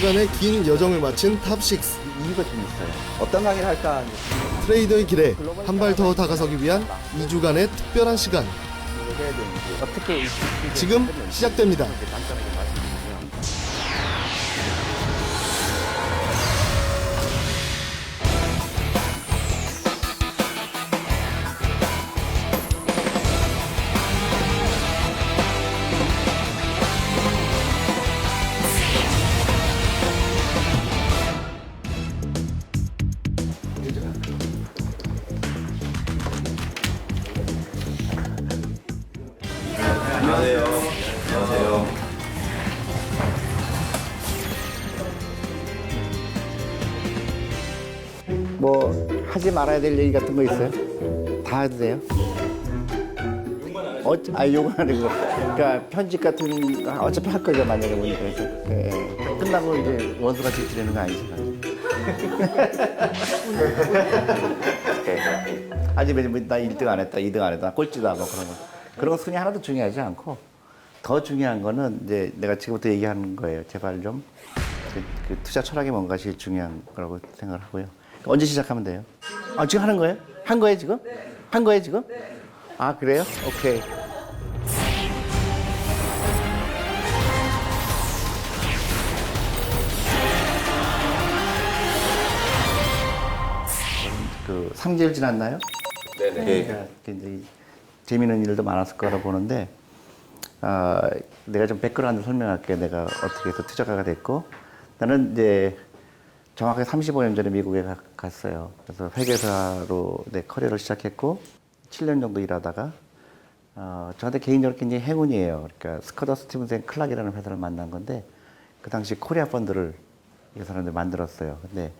2주간의 긴 여정을 마친 탑6. 이유가 좀 있어요. 어떤 강의를 할까? 트레이더의 길에 한 발 더 다가서기 위한 2주간의 특별한 시간. 해야 되는지 어떻게 지금 시작됩니다. 간단하게 말씀드리면 안녕하세요. 안녕하세요. 뭐 하지 말아야 될 얘기 같은 거 있어요? 다 해도 돼요? 욕은 아니고 그러니까 편집 같은 거 어차피 할 거죠 만약에 보니까 그래서 끝나고 이제 원수가 지치려는 거 아니죠? 아직 나 1등 안 했다, 2등 안 했다, 꼴찌도 안 하고 그런 거 순위 하나도 중요하지 않고 더 중요한 거는 이제 내가 지금부터 얘기하는 거예요. 제발 좀 그 투자 철학이 뭔가 제일 중요한 거라고 생각을 하고요. 언제 시작하면 돼요? 아, 지금 하는 거예요? 한 거예요, 지금? 네. 한 거예요, 지금? 네. 아, 그래요? 오케이. 그 3개월 지났나요? 네네. 그러니까 굉장히 재미있는 일도 많았을 거라 보는데 내가 좀 백그라운드 설명할게요. 내가 어떻게 해서 투자가가 됐고 나는 이제 정확하게 35년 전에 미국에 갔어요. 그래서 회계사로 내 커리어를 시작했고 7년 정도 일하다가 저한테 개인적으로 굉장히 행운이에요. 그러니까 스커더 스티븐슨 클락이라는 회사를 만난 건데 그 당시 코리아 펀드를 이 사람들이 만들었어요. 근데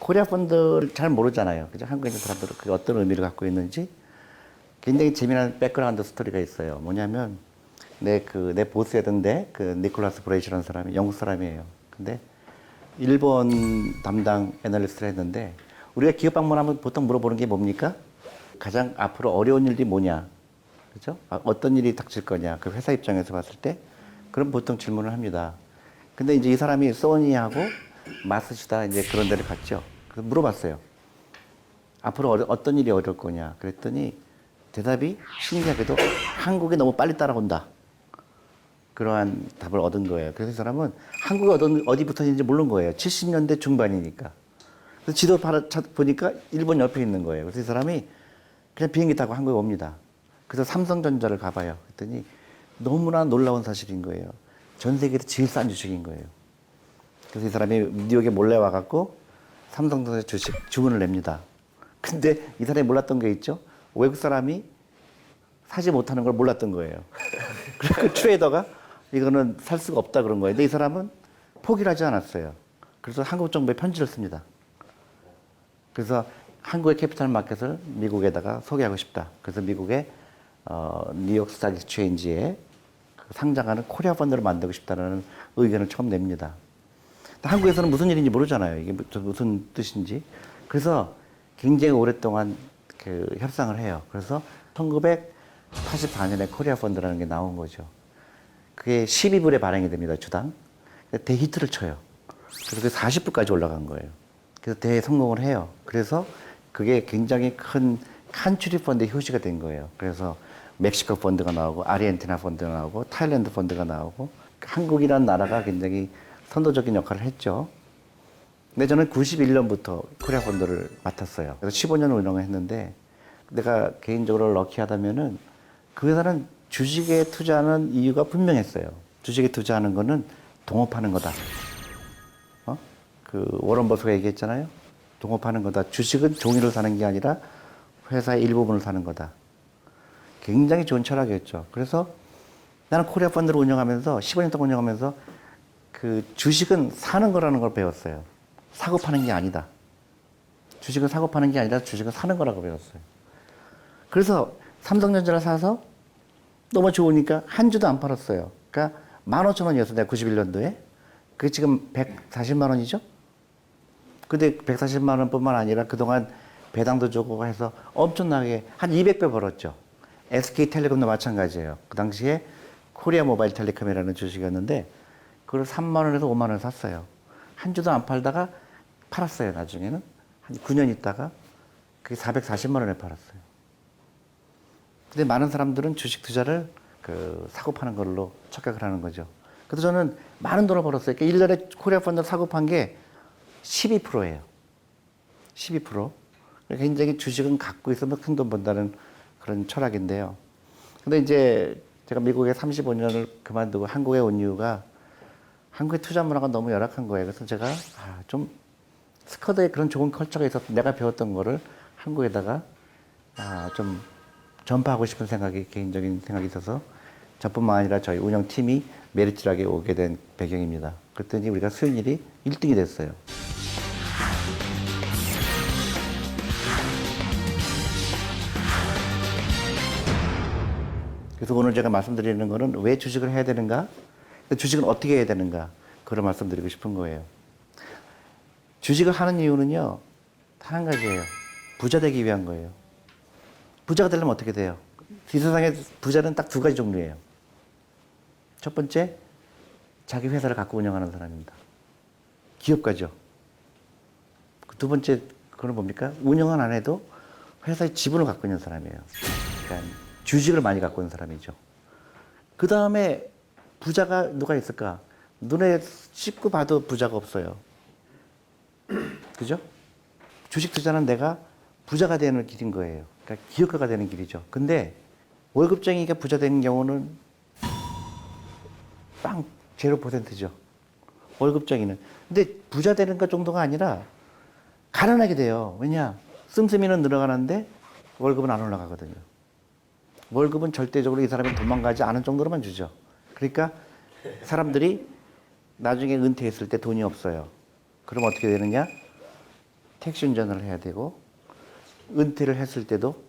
코리아 펀드를 잘 모르잖아요. 그죠? 한국에 있는 사람들은 그게 어떤 의미를 갖고 있는지 굉장히 재미난 백그라운드 스토리가 있어요. 뭐냐면 내 보스였던데 그 니콜라스 브레이시라는 사람이 영국 사람이에요. 근데 일본 담당 애널리스트를 했는데 우리가 기업 방문하면 보통 물어보는 게 뭡니까? 가장 앞으로 어려운 일이 뭐냐? 그죠? 어떤 일이 닥칠 거냐? 그 회사 입장에서 봤을 때 그럼 보통 질문을 합니다. 근데 이제 이 사람이 소니하고 마스시다 이제 그런 데를 갔죠. 그래서 물어봤어요. 앞으로 어떤 일이 어려울 거냐? 그랬더니 대답이 신기하게도 한국이 너무 빨리 따라온다. 그러한 답을 얻은 거예요. 그래서 이 사람은 한국이 어디부터인지 모르는 거예요. 70년대 중반이니까. 그래서 지도 보니까 일본 옆에 있는 거예요. 그래서 이 사람이 그냥 비행기 타고 한국에 옵니다. 그래서 삼성전자를 가봐요. 그랬더니 너무나 놀라운 사실인 거예요. 전 세계에서 제일 싼 주식인 거예요. 그래서 이 사람이 뉴욕에 몰래 와갖고 삼성전자 주식 주문을 냅니다. 근데 이 사람이 몰랐던 게 있죠. 외국 사람이 사지 못하는 걸 몰랐던 거예요. 그래서 그 트레이더가 이거는 살 수가 없다 그런 거예요. 근데 이 사람은 포기를 하지 않았어요. 그래서 한국 정부에 편지를 씁니다. 그래서 한국의 캐피탈 마켓을 미국에다가 소개하고 싶다. 그래서 미국의 뉴욕 스탁 익스체인지에 상장하는 코리아 펀드를 만들고 싶다는 의견을 처음 냅니다. 한국에서는 무슨 일인지 모르잖아요. 이게 무슨 뜻인지. 그래서 굉장히 오랫동안 그 협상을 해요. 그래서 1984년에 코리아 펀드라는 게 나온 거죠. 그게 12불에 발행이 됩니다, 주당. 대히트를 쳐요. 그래서 그게 40불까지 올라간 거예요. 그래서 대성공을 해요. 그래서 그게 굉장히 큰 칸츄리 펀드의 효시가 된 거예요. 그래서 멕시코 펀드가 나오고, 아르헨티나 펀드가 나오고, 타일랜드 펀드가 나오고, 한국이라는 나라가 굉장히 선도적인 역할을 했죠. 근데 저는 91년부터 코리아 펀드를 맡았어요. 그래서 15년을 운영을 했는데, 내가 개인적으로 럭키하다면은 그 회사는 주식에 투자하는 이유가 분명했어요. 주식에 투자하는 거는 동업하는 거다. 그 워런 버핏가 얘기했잖아요. 동업하는 거다. 주식은 종이를 사는 게 아니라 회사의 일부분을 사는 거다. 굉장히 좋은 철학이었죠. 그래서 나는 코리아 펀드를 운영하면서 15년 동안 운영하면서 그 주식은 사는 거라는 걸 배웠어요. 사고 파는 게 아니다. 주식은 사고 파는 게 아니라 주식은 사는 거라고 배웠어요. 그래서 삼성전자를 사서 너무 좋으니까 한 주도 안 팔았어요. 그러니까 15,000원이었어요. 내가 91년도에. 그게 지금 140만 원이죠? 근데 140만 원뿐만 아니라 그동안 배당도 주고 해서 엄청나게 한 200배 벌었죠. SK텔레콤도 마찬가지예요. 그 당시에 코리아 모바일 텔레콤이라는 주식이었는데 그걸 3만 원에서 5만 원 샀어요. 한 주도 안 팔다가 팔았어요. 나중에는 한 9년 있다가 그게 440만 원에 팔았어요. 근데 많은 사람들은 주식 투자를 사고 파는 걸로 착각을 하는 거죠. 그래서 저는 많은 돈을 벌었어요. 그러니까 1년에 코리아 펀드 사고 판 게 12%예요. 12%. 굉장히 주식은 갖고 있으면 큰 돈 번다는 그런 철학인데요. 근데 이제 제가 미국에 35년을 그만두고 한국에 온 이유가 한국의 투자 문화가 너무 열악한 거예요. 그래서 제가 좀 스쿼드에 그런 좋은 컬처가 있어서 내가 배웠던 거를 한국에다가 좀 전파하고 싶은 생각이, 개인적인 생각이 있어서 저뿐만 아니라 저희 운영팀이 메리츠락에 오게 된 배경입니다. 그랬더니 우리가 수익률이 1등이 됐어요. 그래서 오늘 제가 말씀드리는 거는 왜 주식을 해야 되는가? 주식은 어떻게 해야 되는가? 그걸 말씀드리고 싶은 거예요. 주식을 하는 이유는요, 단 한 가지예요. 부자 되기 위한 거예요. 부자가 되려면 어떻게 돼요? 이 세상에 부자는 딱 두 가지 종류예요. 첫 번째, 자기 회사를 갖고 운영하는 사람입니다. 기업가죠. 두 번째, 그건 뭡니까? 운영은 안 해도 회사의 지분을 갖고 있는 사람이에요. 그러니까 주식을 많이 갖고 있는 사람이죠. 그 다음에 부자가 누가 있을까? 눈에 씹고 봐도 부자가 없어요. 그죠? 주식 투자는 내가 부자가 되는 길인 거예요. 그러니까 기업가가 되는 길이죠. 근데 월급쟁이가 부자 되는 경우는 빵 0%죠. 월급쟁이는. 근데 부자 되는 것 정도가 아니라 가난하게 돼요. 왜냐? 씀씀이는 늘어가는데 월급은 안 올라가거든요. 월급은 절대적으로 이 사람이 도망가지 않은 정도로만 주죠. 그러니까 사람들이 나중에 은퇴했을 때 돈이 없어요. 그럼 어떻게 되느냐? 택시 운전을 해야 되고, 은퇴를 했을 때도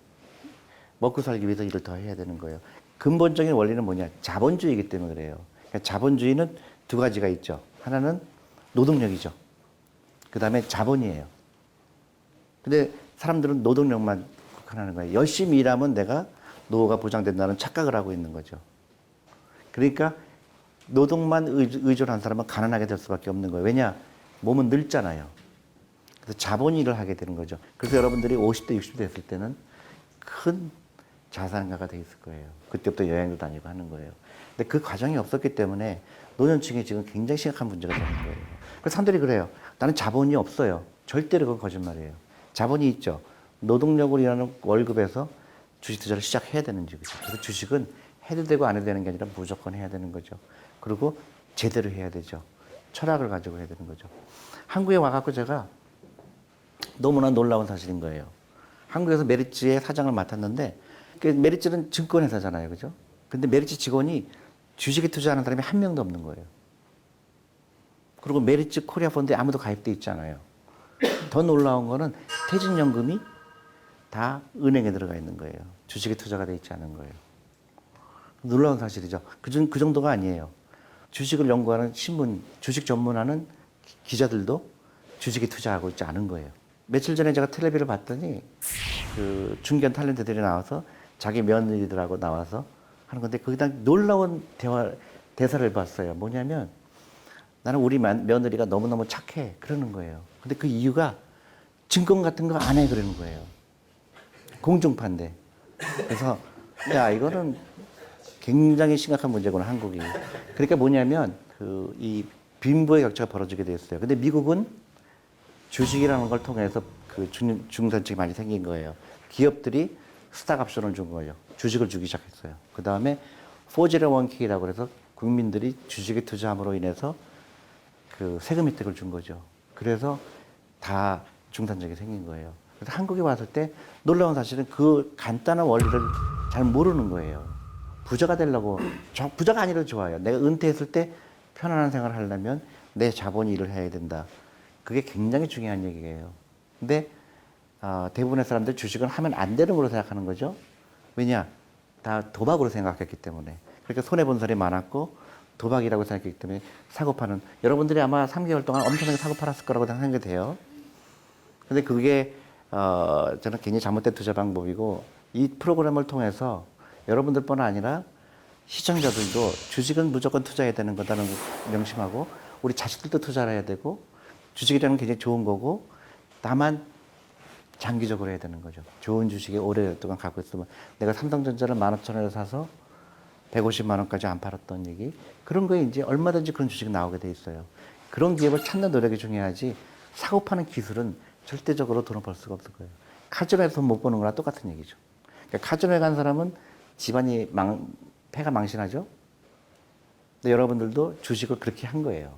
먹고 살기 위해서 일을 더 해야 되는 거예요. 근본적인 원리는 뭐냐? 자본주의이기 때문에 그래요. 그러니까 자본주의는 두 가지가 있죠. 하나는 노동력이죠. 그 다음에 자본이에요. 근데 사람들은 노동력만 국한하는 거예요. 열심히 일하면 내가 노후가 보장된다는 착각을 하고 있는 거죠. 그러니까 노동만 의존한 사람은 가난하게 될 수밖에 없는 거예요. 왜냐? 몸은 늙잖아요. 그래서 자본이 일을 하게 되는 거죠. 그래서 여러분들이 50대, 60대 됐을 때는 큰 자산가가 돼 있을 거예요. 그때부터 여행도 다니고 하는 거예요. 근데 그 과정이 없었기 때문에 노년층이 지금 굉장히 심각한 문제가 되는 거예요. 그래서 사람들이 그래요. 나는 자본이 없어요. 절대로 그건 거짓말이에요. 자본이 있죠. 노동력으로 일하는 월급에서 주식 투자를 시작해야 되는 거죠. 그래서 주식은 해도 되고 안 해도 되는 게 아니라 무조건 해야 되는 거죠. 그리고 제대로 해야 되죠. 철학을 가지고 해야 되는 거죠. 한국에 와갖고 제가 너무나 놀라운 사실인 거예요. 한국에서 메리츠의 사장을 맡았는데, 메리츠는 증권회사잖아요. 그죠? 근데 메리츠 직원이 주식에 투자하는 사람이 한 명도 없는 거예요. 그리고 메리츠 코리아 펀드에 아무도 가입돼 있지 않아요. 더 놀라운 거는 퇴직연금이 다 은행에 들어가 있는 거예요. 주식에 투자가 돼 있지 않은 거예요. 놀라운 사실이죠. 그 정도가 아니에요. 주식을 연구하는 신문, 주식 전문하는 기자들도 주식에 투자하고 있지 않은 거예요. 며칠 전에 제가 텔레비를 봤더니 그 중견 탤런트들이 나와서 자기 며느리들하고 나와서 하는 건데 거기다 놀라운 대사를 봤어요. 뭐냐면 나는 우리 며느리가 너무너무 착해. 그러는 거예요. 근데 그 이유가 증권 같은 거 안 해. 그러는 거예요. 공중파인데. 그래서 야, 이거는 굉장히 심각한 문제구나, 한국이. 그러니까 뭐냐면 이 빈부의 격차가 벌어지게 됐어요. 근데 미국은 주식이라는 걸 통해서 그 중산층이 많이 생긴 거예요. 기업들이 스탁옵션을 준 거예요. 주식을 주기 시작했어요. 그 다음에 401k라고 해서 국민들이 주식에 투자함으로 인해서 그 세금 혜택을 준 거죠. 그래서 다 중산층이 생긴 거예요. 그래서 한국에 왔을 때 놀라운 사실은 그 간단한 원리를 잘 모르는 거예요. 부자가 되려고, 부자가 아니라도 좋아요. 내가 은퇴했을 때 편안한 생활을 하려면 내 자본이 일을 해야 된다. 그게 굉장히 중요한 얘기예요. 근데 대부분의 사람들 주식은 하면 안 되는 걸로 생각하는 거죠. 왜냐? 다 도박으로 생각했기 때문에. 그러니까 손해본 사람이 많았고 도박이라고 생각했기 때문에 사고 파는, 여러분들이 아마 3개월 동안 엄청나게 사고 팔았을 거라고 생각이 돼요. 근데 그게 저는 굉장히 잘못된 투자 방법이고, 이 프로그램을 통해서 여러분들뿐 아니라 시청자들도 주식은 무조건 투자해야 되는 거다는 걸 명심하고 우리 자식들도 투자를 해야 되고 주식이라는 게 굉장히 좋은 거고 다만 장기적으로 해야 되는 거죠. 좋은 주식에 오랫동안 갖고 있으면 내가 삼성전자를 15,000원에 사서 150만 원까지 안 팔았던 얘기 그런 거에 이제 얼마든지 그런 주식이 나오게 돼 있어요. 그런 기업을 찾는 노력이 중요하지 사고 파는 기술은 절대적으로 돈을 벌 수가 없을 거예요. 카지노에서 돈 못 버는 거랑 똑같은 얘기죠. 그러니까 카지노에 간 사람은 집안이 패가 망신하죠. 근데 여러분들도 주식을 그렇게 한 거예요.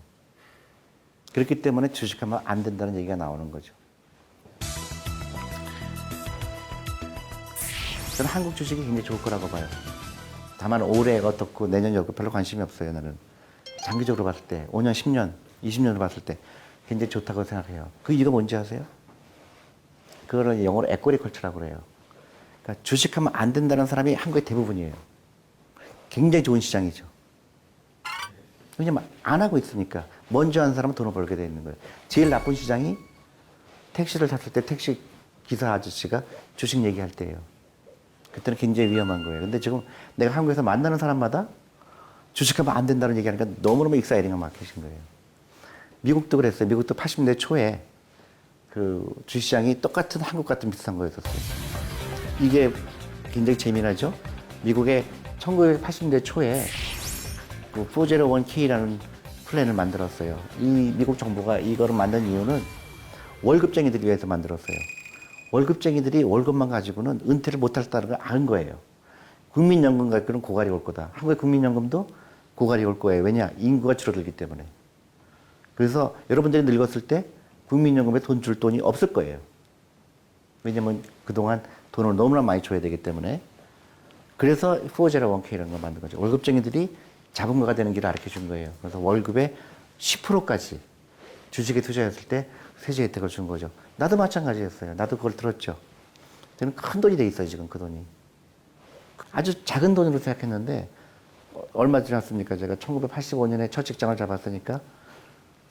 그렇기 때문에 주식하면 안 된다는 얘기가 나오는 거죠. 저는 한국 주식이 굉장히 좋을 거라고 봐요. 다만 올해 어떻고 내년이 어떻고 별로 관심이 없어요. 나는 장기적으로 봤을 때 5년, 10년, 20년을 봤을 때 굉장히 좋다고 생각해요. 그 이유가 뭔지 아세요? 그거를 영어로 에코리컬처라고 그래요. 그러니까 주식하면 안 된다는 사람이 한국의 대부분이에요. 굉장히 좋은 시장이죠. 왜냐면 안 하고 있으니까 먼저 한 사람은 돈을 벌게 돼 있는 거예요. 제일 나쁜 시장이 택시를 탔을 때 택시 기사 아저씨가 주식 얘기할 때예요. 그때는 굉장히 위험한 거예요. 근데 지금 내가 한국에서 만나는 사람마다 주식하면 안 된다는 얘기하니까 너무너무 익사이딩한 마켓인 거예요. 미국도 그랬어요. 미국도 80년대 초에 그 주식시장이 똑같은 한국 같은 비슷한 거였었어요. 이게 굉장히 재미나죠? 미국의 1980년대 초에 그 401k라는 플랜을 만들었어요. 이 미국 정부가 이거를 만든 이유는 월급쟁이들을 위해서 만들었어요. 월급쟁이들이 월급만 가지고는 은퇴를 못한다는 걸 아는 거예요. 국민연금 가지고는 고갈이 올 거다. 한국의 국민연금도 고갈이 올 거예요. 왜냐? 인구가 줄어들기 때문에. 그래서 여러분들이 늙었을 때 국민연금에 돈 줄 돈이 없을 거예요. 왜냐면 그동안 돈을 너무나 많이 줘야 되기 때문에. 그래서 401k라는 걸 만든 거죠. 월급쟁이들이 자본가가 되는 길을 알려 준 거예요. 그래서 월급의 10%까지 주식에 투자했을 때 세제 혜택을 준 거죠. 나도 마찬가지였어요. 나도 그걸 들었죠. 저는 큰 돈이 돼 있어요, 지금 그 돈이. 아주 작은 돈으로 생각했는데, 얼마 지났습니까? 제가 1985년에 첫 직장을 잡았으니까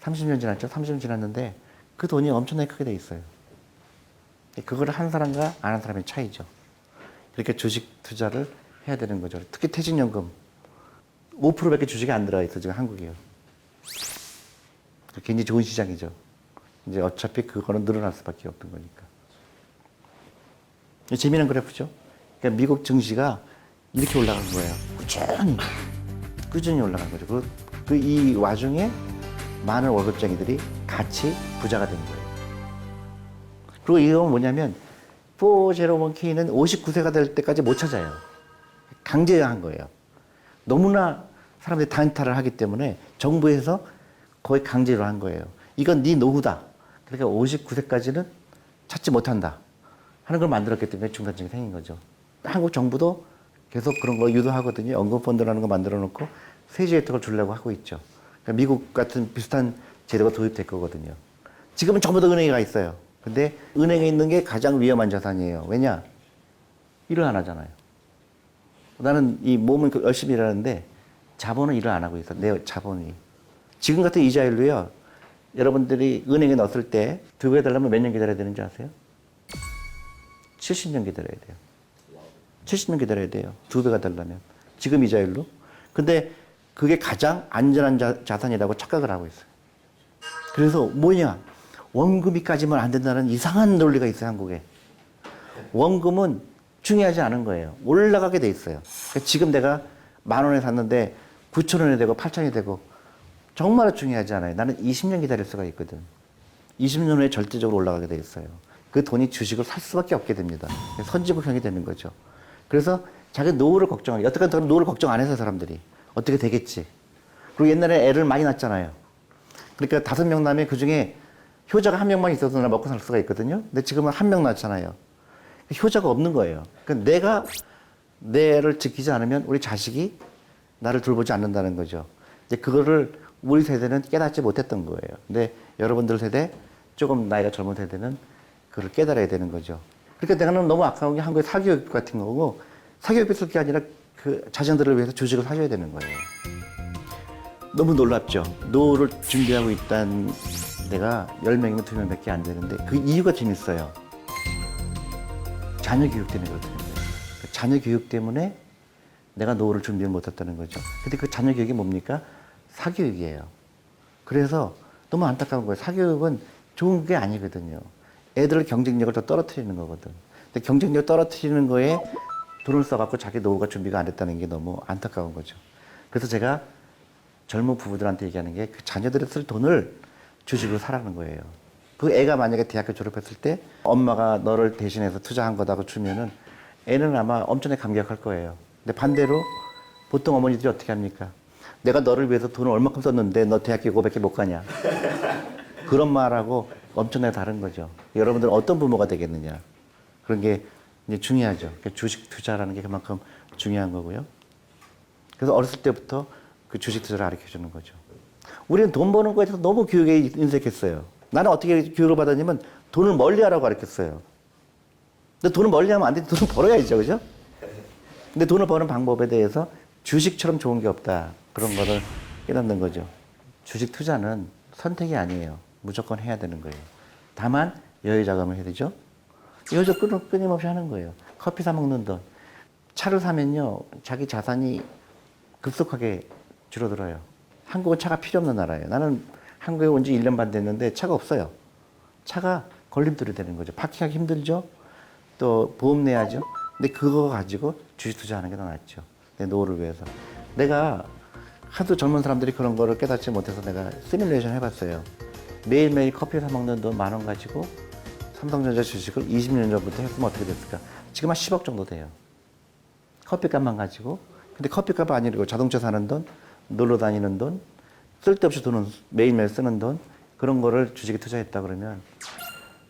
30년 지났죠? 30년 지났는데 그 돈이 엄청나게 크게 돼 있어요. 그걸 한 사람과 안 한 사람의 차이죠. 이렇게 주식 투자를 해야 되는 거죠. 특히 퇴직연금. 5%밖에 주식이 안 들어가 있어, 지금 한국이요. 굉장히 좋은 시장이죠. 이제 어차피 그거는 늘어날 수밖에 없는 거니까. 재미난 그래프죠? 그러니까 미국 증시가 이렇게 올라간 거예요. 꾸준히 올라간 거죠. 이 와중에 많은 월급쟁이들이 같이 부자가 된 거예요. 그리고 이건 뭐냐면 401k는 59세가 될 때까지 못 찾아요. 강제한 거예요. 너무나 사람들이 단타를 하기 때문에 정부에서 거의 강제로 한 거예요. 이건 네 노후다. 그러니까 59세까지는 찾지 못한다 하는 걸 만들었기 때문에 중산층이 생긴 거죠. 한국 정부도 계속 그런 거 유도하거든요. 연금펀드라는 거 만들어 놓고 세제 혜택을 주려고 하고 있죠. 그러니까 미국 같은 비슷한 제도가 도입될 거거든요. 지금은 전부 다 은행에 가 있어요. 근데 은행에 있는 게 가장 위험한 자산이에요. 왜냐? 일을 안 하잖아요. 나는 이 몸은 열심히 일하는데 자본은 일을 안 하고 있어. 내 자본이. 지금 같은 이자율로요. 여러분들이 은행에 넣었을 때 2배 달라면 몇 년 기다려야 되는지 아세요? 70년 기다려야 돼요. 70년 기다려야 돼요. 2배가 달라면. 지금 이자율로. 근데 그게 가장 안전한 자산이라고 착각을 하고 있어요. 그래서 뭐냐? 원금이까지만 안 된다는 이상한 논리가 있어요, 한국에. 원금은 중요하지 않은 거예요. 올라가게 돼 있어요. 그러니까 지금 내가 10,000원에 샀는데 9,000원이 되고 8,000원이 되고 정말 중요하지 않아요. 나는 20년 기다릴 수가 있거든. 20년 후에 절대적으로 올라가게 돼 있어요. 그 돈이 주식을 살 수밖에 없게 됩니다. 선지국형이 되는 거죠. 그래서 자기 노후를 걱정하고, 여태까지 노후를 걱정 안 해서 사람들이 어떻게 되겠지. 그리고 옛날에 애를 많이 낳았잖아요. 그러니까 5명 낳으면 그 중에 효자가 1명만 있어서 나 먹고 살 수가 있거든요. 근데 지금은 1명 낳잖아요. 효자가 없는 거예요. 그러니까 내가 내 애를 지키지 않으면 우리 자식이 나를 돌보지 않는다는 거죠. 이제 그거를 우리 세대는 깨닫지 못했던 거예요. 근데 여러분들 세대, 조금 나이가 젊은 세대는 그걸 깨달아야 되는 거죠. 그러니까 내가 너무 아까운 게 한국의 사교육 같은 거고, 사교육이 쓸 게 아니라 그 자녀들을 위해서 주식을 사줘야 되는 거예요. 너무 놀랍죠? 노후를 준비하고 있다는 데가 10명이면 2명밖에 안 되는데 그 이유가 재밌어요. 자녀 교육 때문에 그렇다는 거예요. 자녀 교육 때문에 내가 노후를 준비를 못했다는 거죠. 근데 그 자녀 교육이 뭡니까? 사교육이에요. 그래서 너무 안타까운 거예요. 사교육은 좋은 게 아니거든요. 애들 경쟁력을 더 떨어뜨리는 거거든. 근데 경쟁력 떨어뜨리는 거에 돈을 써갖고 자기 노후가 준비가 안 됐다는 게 너무 안타까운 거죠. 그래서 제가 젊은 부부들한테 얘기하는 게 그 자녀들이 쓸 돈을 주식으로 사라는 거예요. 그 애가 만약에 대학교 졸업했을 때 엄마가 너를 대신해서 투자한 거다고 주면은 애는 아마 엄청나게 감격할 거예요. 근데 반대로 보통 어머니들이 어떻게 합니까? 내가 너를 위해서 돈을 얼마큼 썼는데 너 대학교 그거밖에 못 가냐? 그런 말하고 엄청나게 다른 거죠. 여러분들은 어떤 부모가 되겠느냐? 그런 게 이제 중요하죠. 그러니까 주식 투자라는 게 그만큼 중요한 거고요. 그래서 어렸을 때부터 그 주식 투자를 가르쳐 주는 거죠. 우리는 돈 버는 거에 대해서 너무 교육에 인색했어요. 나는 어떻게 교육을 받았냐면 돈을 멀리 하라고 가르쳤어요. 근데 돈을 멀리 하면 안 되지. 돈을 벌어야죠. 그죠? 근데 돈을 버는 방법에 대해서 주식처럼 좋은 게 없다. 그런 거를 깨닫는 거죠. 주식 투자는 선택이 아니에요. 무조건 해야 되는 거예요. 다만 여유 자금을 해야 되죠. 여기서 끊임없이 하는 거예요. 커피 사 먹는 돈. 차를 사면요. 자기 자산이 급속하게 줄어들어요. 한국은 차가 필요 없는 나라예요. 나는 한국에 온 지 1년 반 됐는데 차가 없어요. 차가 걸림돌이 되는 거죠. 파킹하기 힘들죠. 또 보험 내야죠. 근데 그거 가지고 주식 투자하는 게 더 낫죠. 내 노후를 위해서. 내가 하도 젊은 사람들이 그런 거를 깨닫지 못해서 내가 시뮬레이션 해봤어요. 매일매일 커피 사 먹는 돈 10,000원 가지고 삼성전자 주식을 20년 전부터 했으면 어떻게 됐을까? 지금 한 10억 정도 돼요. 커피값만 가지고. 근데 커피값 아니고 자동차 사는 돈, 놀러 다니는 돈, 쓸데없이 돈은 매일매일 쓰는 돈, 그런 거를 주식에 투자했다 그러면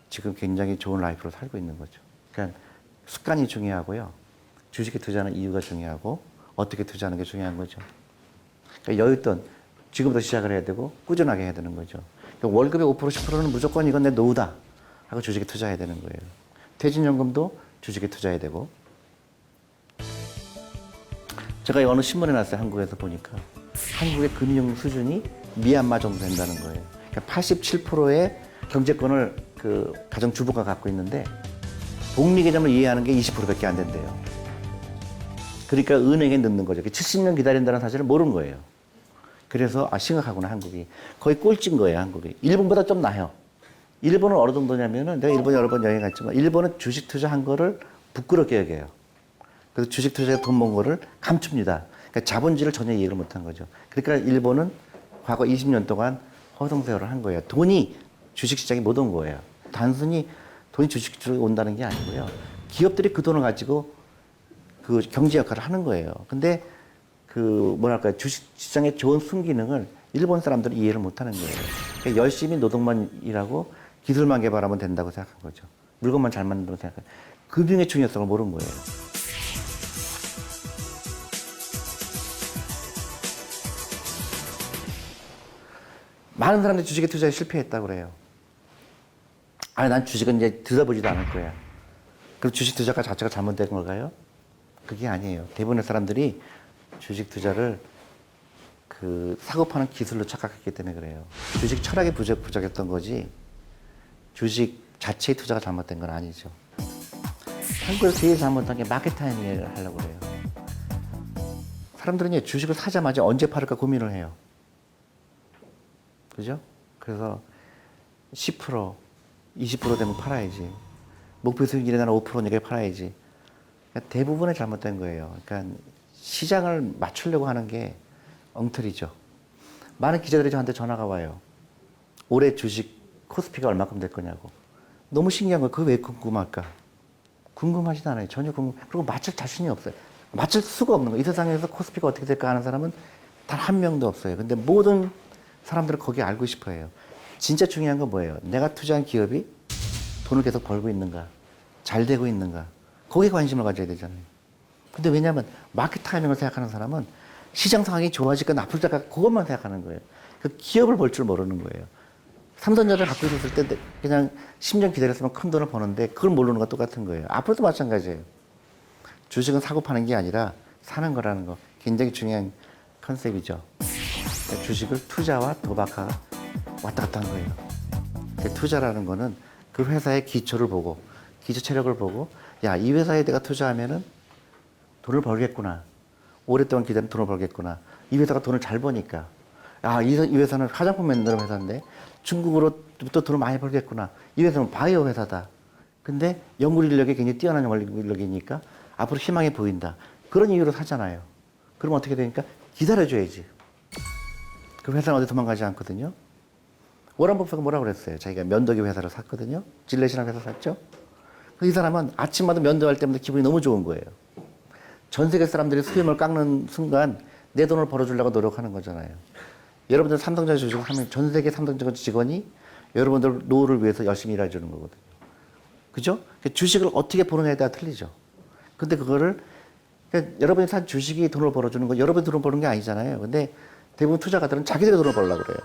지금 굉장히 좋은 라이프로 살고 있는 거죠. 그러니까 습관이 중요하고요. 주식에 투자하는 이유가 중요하고 어떻게 투자하는 게 중요한 거죠. 그러니까 여윳돈 지금부터 시작을 해야 되고 꾸준하게 해야 되는 거죠. 그러니까 월급의 5% 10%는 무조건 이건 내 노후다 하고 주식에 투자해야 되는 거예요. 퇴직연금도 주식에 투자해야 되고. 제가 어느 신문에 났어요. 한국에서 보니까 한국의 금융 수준이 미얀마 정도 된다는 거예요. 그러니까 87%의 경제권을 그 가정주부가 갖고 있는데 복리 개념을 이해하는 게 20%밖에 안 된대요. 그러니까 은행에 넣는 거죠. 70년 기다린다는 사실을 모르는 거예요. 그래서 심각하구나 한국이. 거의 꼴찌인 거예요 한국이. 일본보다 좀 나아요. 일본은 어느 정도냐면은 내가 일본 여러 번 여행 갔지만 일본은 주식 투자한 거를 부끄럽게 여겨요. 그래서 주식 투자에 돈 번 거를 감춥니다. 그러니까 자본주의를 전혀 이해를 못한 거죠. 그러니까 일본은 과거 20년 동안 허송세월을 한 거예요. 돈이 주식시장에 못 온 거예요. 단순히 돈이 주식시장에 온다는 게 아니고요. 기업들이 그 돈을 가지고 그 경제 역할을 하는 거예요. 근데 그 뭐랄까요. 주식시장의 좋은 순기능을 일본 사람들은 이해를 못하는 거예요. 그러니까 열심히 노동만 일하고 기술만 개발하면 된다고 생각한 거죠. 물건만 잘 만든다고 생각한 거예요. 금융의 중요성을 모르는 거예요. 많은 사람들이 주식에 투자에 실패했다고 그래요. 아니, 난 주식은 이제 들어보지도 않을 거야. 그럼 주식 투자가 자체가 잘못된 걸까요? 그게 아니에요. 대부분의 사람들이 주식 투자를 그 사고 파는 기술로 착각했기 때문에 그래요. 주식 철학이 부족했던 거지 주식 자체의 투자가 잘못된 건 아니죠. 한국에서 제일 잘못한 게 마켓 타이밍을 하려고 그래요. 사람들은 주식을 사자마자 언제 팔을까 고민을 해요. 그죠? 그래서 10%, 20% 되면 팔아야지. 목표 수익률이 나는 5%니까 팔아야지. 그러니까 대부분의 잘못된 거예요. 그러니까 시장을 맞추려고 하는 게 엉터리죠. 많은 기자들이 저한테 전화가 와요. 올해 주식 코스피가 얼마큼 될 거냐고. 너무 신기한 거예요. 그거 왜 궁금할까? 궁금하지도 않아요. 전혀 그리고 맞출 자신이 없어요. 맞출 수가 없는 거예요. 이 세상에서 코스피가 어떻게 될까 하는 사람은 단 한 명도 없어요. 근데 모든 사람들은 거기 알고 싶어 해요. 진짜 중요한 건 뭐예요? 내가 투자한 기업이 돈을 계속 벌고 있는가? 잘 되고 있는가? 거기에 관심을 가져야 되잖아요. 근데 왜냐하면 마켓 타이밍을 생각하는 사람은 시장 상황이 좋아질까 나쁠까 그것만 생각하는 거예요. 그 기업을 볼 줄 모르는 거예요. 삼성전자를 갖고 있었을 때 그냥 10년 기다렸으면 큰 돈을 버는데 그걸 모르는 거 똑같은 거예요. 앞으로도 마찬가지예요. 주식은 사고 파는 게 아니라 사는 거라는 거 굉장히 중요한 컨셉이죠. 그러니까 주식을 투자와 도박과 왔다 갔다 한 거예요. 그러니까 투자라는 거는 그 회사의 기초를 보고 기초 체력을 보고 야, 이 회사에 내가 투자하면은 돈을 벌겠구나. 오랫동안 기다리면 돈을 벌겠구나. 이 회사가 돈을 잘 버니까 이 회사는 화장품 만드는 회사인데 중국으로부터 돈을 많이 벌겠구나. 이 회사는 바이오 회사다. 근데 연구 인력이 굉장히 뛰어난 연구 인력이니까 앞으로 희망이 보인다. 그런 이유로 사잖아요. 그럼 어떻게 되니까 기다려줘야지. 그 회사는 어디 도망가지 않거든요. 워런 버핏가 뭐라고 그랬어요? 자기가 면도기 회사를 샀거든요. 질렛이라는 회사 샀죠. 이 사람은 아침마다 면도할 때마다 기분이 너무 좋은 거예요. 전 세계 사람들이 수염을 깎는 순간 내 돈을 벌어주려고 노력하는 거잖아요. 여러분들 삼성전자 주식을 하면 전 세계 삼성전자 직원이 여러분들 노후를 위해서 열심히 일해주는 거거든요. 그죠? 주식을 어떻게 보느냐에 따라 틀리죠. 근데 그거를 그러니까 여러분이 산 주식이 돈을 벌어주는 건 여러분이 돈을 버는 게 아니잖아요. 근데 대부분 투자가들은 자기들이 돈을 벌려고 그래요.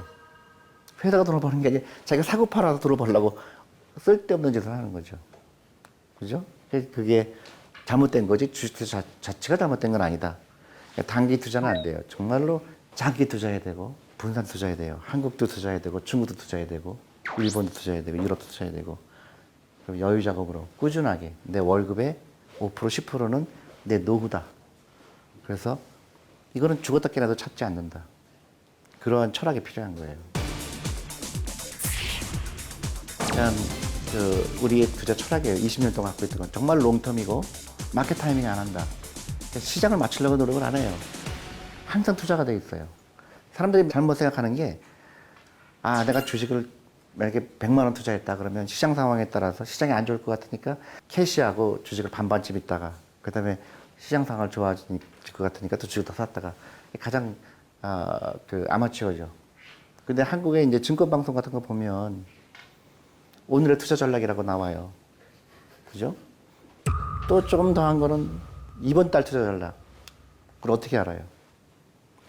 회사가 돈을 버는 게 아니라 자기가 사고 팔아서 돈을 벌려고 쓸데없는 짓을 하는 거죠. 그죠? 그게 잘못된 거지 주식 투자 자체가 잘못된 건 아니다. 그러니까 단기 투자는 안 돼요. 정말로 장기 투자해야 되고 분산 투자해야 돼요. 한국도 투자해야 되고 중국도 투자해야 되고 일본도 투자해야 되고 유럽도 투자해야 되고 그럼 여유 작업으로 꾸준하게 내 월급의 5% 10%는 내 노후다. 그래서 이거는 죽었다 깨나도 찾지 않는다. 그러한 철학이 필요한 거예요. 그냥 우리의 투자 철학이에요. 20년 동안 갖고 있던 건 정말 롱텀이고 마켓 타이밍 안 한다. 시장을 맞추려고 노력을 안 해요. 항상 투자가 돼 있어요. 사람들이 잘못 생각하는 게 내가 주식을 만약에 100만 원 투자했다 그러면 시장 상황에 따라서 시장이 안 좋을 것 같으니까 캐시하고 주식을 반반쯤 있다가 그다음에 시장 상황을 좋아질 것 같으니까 또 주식 더 샀다가 가장 아마추어죠. 근데 한국의 이제 증권 방송 같은 거 보면 오늘의 투자 전략이라고 나와요. 그죠? 또 조금 더 한 거는 이번 달 투자 전략. 그걸 어떻게 알아요?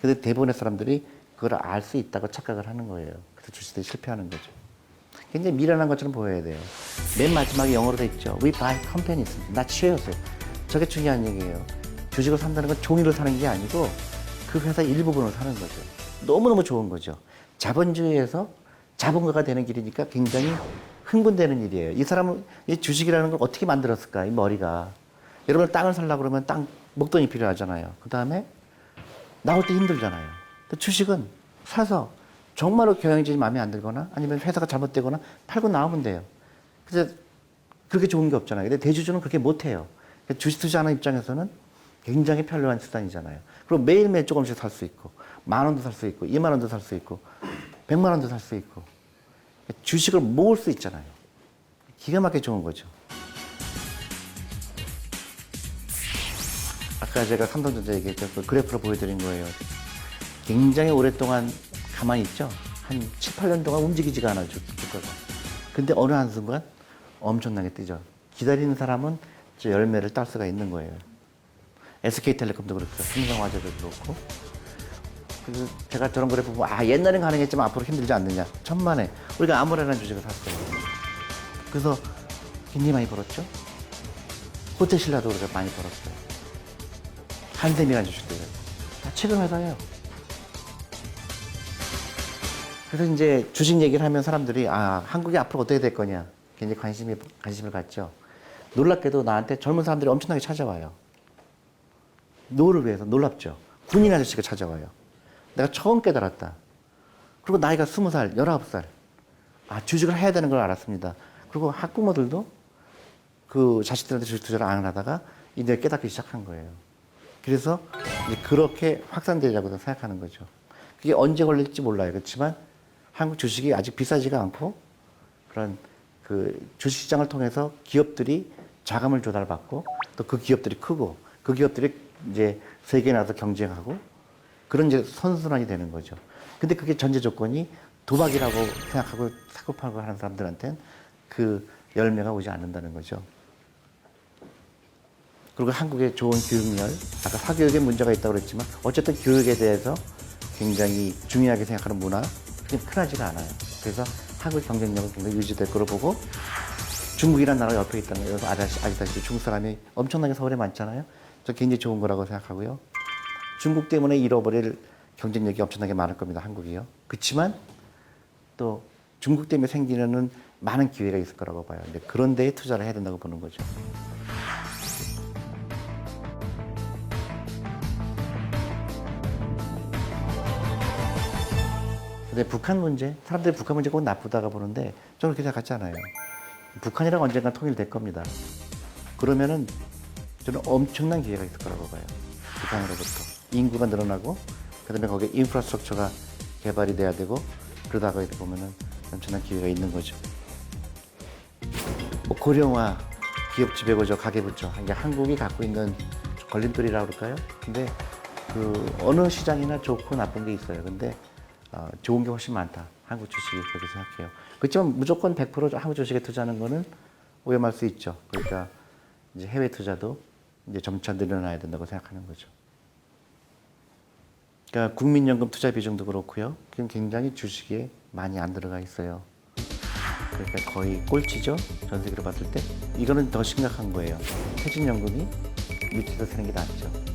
근데 대부분의 사람들이 그걸 알 수 있다고 착각을 하는 거예요. 그래서 주식들이 실패하는 거죠. 굉장히 미련한 것처럼 보여야 돼요. 맨 마지막에 영어로 돼 있죠. We buy companies, not shares. 저게 중요한 얘기예요. 주식을 산다는 건 종이를 사는 게 아니고 그 회사 일부분을 사는 거죠. 너무너무 좋은 거죠. 자본주의에서 자본가가 되는 길이니까 굉장히 흥분되는 일이에요. 이 사람은 이 주식이라는 걸 어떻게 만들었을까? 이 머리가. 여러분 땅을 살려고 그러면 땅 목돈이 필요하잖아요. 그 다음에 나올 때 힘들잖아요. 근데 주식은 사서 정말로 경영진이 마음에 안 들거나 아니면 회사가 잘못되거나 팔고 나오면 돼요. 그래서 그렇게 좋은 게 없잖아요. 근데 대주주는 그렇게 못해요. 주식 투자하는 입장에서는 굉장히 편리한 수단이잖아요. 그리고 매일매일 조금씩 살 수 있고 10,000원도 살 수 있고 20,000원도 살 수 있고 100,000원도 살 수 있고 주식을 모을 수 있잖아요. 기가 막히게 좋은 거죠. 아까 제가 삼성전자 얘기했죠. 그 그래프로 보여드린 거예요. 굉장히 오랫동안 가만히 있죠. 한 7, 8년 동안 움직이지가 않아요. 주가가. 근데 어느 한순간 엄청나게 뛰죠. 기다리는 사람은 저 열매를 딸 수가 있는 거예요. SK텔레콤도 그렇고 삼성화재도 그렇고. 그래서 제가 저런 그래프 보면 옛날엔 가능했지만 앞으로 힘들지 않느냐. 천만에 우리가 아무래라는 주식을 샀어요. 그래서 굉장히 많이 벌었죠. 호텔신라도 우리가 많이 벌었어요. 한샘이라는 주식도 다 최근 회사예요. 그래서 이제 주식 얘기를 하면 사람들이 한국이 앞으로 어떻게 될 거냐 굉장히 관심을 갖죠. 놀랍게도 나한테 젊은 사람들이 엄청나게 찾아와요. 노를 위해서. 놀랍죠. 군인 아저씨가 찾아와요. 내가 처음 깨달았다. 그리고 나이가 20살, 19살. 주식을 해야 되는 걸 알았습니다. 그리고 학부모들도 그 자식들한테 주식 투자를 안 하다가 이제 깨닫기 시작한 거예요. 그래서 이제 그렇게 확산되려고 생각하는 거죠. 그게 언제 걸릴지 몰라요. 그렇지만 한국 주식이 아직 비싸지가 않고 그런 그 주식시장을 통해서 기업들이 자금을 조달받고 또 그 기업들이 크고 그 기업들이 이제 세계에 나가서 경쟁하고 그런 이제 선순환이 되는 거죠. 근데 그게 전제 조건이 도박이라고 생각하고 사고 팔고 하는 사람들한테는 그 열매가 오지 않는다는 거죠. 그리고 한국의 좋은 교육열, 아까 사교육에 문제가 있다고 그랬지만 어쨌든 교육에 대해서 굉장히 중요하게 생각하는 문화, 그게 흔하지가 않아요. 그래서 한국 경쟁력은 굉장히 유지될 거로 보고 중국이라는 나라가 옆에 있다는 거예요. 아시다시피 중국 사람이 엄청나게 서울에 많잖아요. 저 굉장히 좋은 거라고 생각하고요. 중국 때문에 잃어버릴 경쟁력이 엄청나게 많을 겁니다. 한국이요. 그렇지만 또 중국 때문에 생기는 많은 기회가 있을 거라고 봐요. 근데 그런 데에 투자를 해야 된다고 보는 거죠. 근데 북한 문제, 사람들이 북한 문제가 꼭 나쁘다가 보는데 저는 그렇게 생각하지 않아요. 북한이랑 언젠가 통일될 겁니다. 그러면은 저는 엄청난 기회가 있을 거라고 봐요. 북한으로부터. 인구가 늘어나고, 그 다음에 거기에 인프라스트럭처가 개발이 돼야 되고, 그러다가 이렇게 보면은 엄청난 기회가 있는 거죠. 뭐 고령화, 기업 지배구조, 가계부처, 이게 한국이 갖고 있는 걸림돌이라고 그럴까요? 근데 그 어느 시장이나 좋고 나쁜 게 있어요. 근데 좋은 게 훨씬 많다. 한국 주식이 그렇게 생각해요. 그렇지만 무조건 100% 한국 주식에 투자하는 거는 위험할 수 있죠. 그러니까 이제 해외 투자도 이제 점차 늘어나야 된다고 생각하는 거죠. 그러니까 국민연금 투자 비중도 그렇고요. 그건 굉장히 주식에 많이 안 들어가 있어요. 그러니까 거의 꼴찌죠. 전 세계로 봤을 때. 이거는 더 심각한 거예요. 퇴직연금이 밑에서 쓰는 게 낫죠.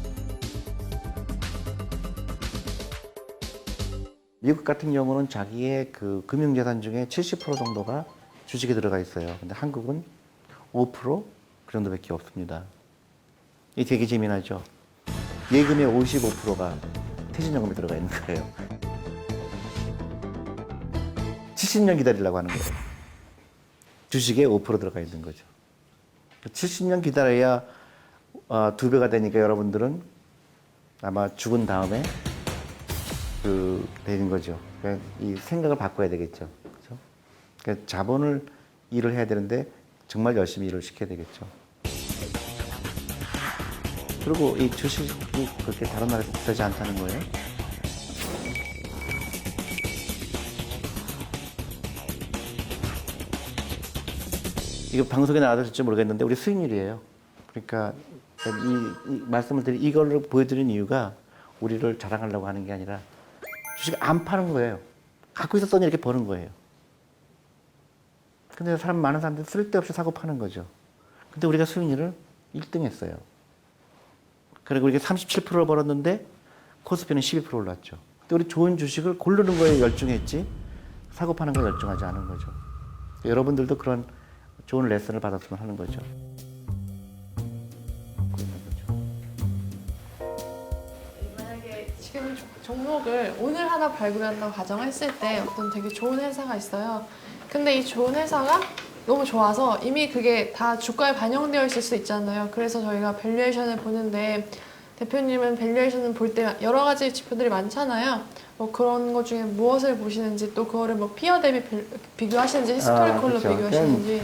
미국 같은 경우는 자기의 그 금융자산 중에 70% 정도가 주식에 들어가 있어요. 근데 한국은 5%그 정도밖에 없습니다. 이게 되게 재미나죠. 예금의 55%가 퇴직연금에 들어가 있는 거예요. 70년 기다리려고 하는 거예요. 주식에 5% 들어가 있는 거죠. 70년 기다려야 2배가 되니까 여러분들은 아마 죽은 다음에 되는 거죠. 그러니까 이 생각을 바꿔야 되겠죠. 그렇죠? 그러니까 자본을 일을 해야 되는데 정말 열심히 일을 시켜야 되겠죠. 그리고 이 주식이 그렇게 다른 나라에서 비싸지 않다는 거예요. 이거 방송에 나와도 모르겠는데 우리 수익률이에요. 그러니까 이 말씀을 드린 이걸로 보여드리는 이유가 우리를 자랑하려고 하는 게 아니라 주식 안 파는 거예요. 갖고 있었더니 이렇게 버는 거예요. 근데 많은 사람들이 쓸데없이 사고 파는 거죠. 근데 우리가 수익률을 1등 했어요. 그리고 우리가 37%를 벌었는데 코스피는 12% 올랐죠. 근데 우리 좋은 주식을 고르는 거에 열중했지 사고 파는 거에 열중하지 않은 거죠. 여러분들도 그런 좋은 레슨을 받았으면 하는 거죠. 만약에 지금 종목을 오늘 하나 발굴한다고 가정했을 때 어떤 되게 좋은 회사가 있어요. 근데 이 좋은 회사가 너무 좋아서 이미 그게 다 주가에 반영되어 있을 수 있잖아요. 그래서 저희가 밸류에이션을 보는데 대표님은 밸류에이션을 볼 때 여러 가지 지표들이 많잖아요. 뭐 그런 것 중에 무엇을 보시는지 또 그거를 뭐 피어 대비 비교하시는지 히스토리컬로 그렇죠. 비교하시는지.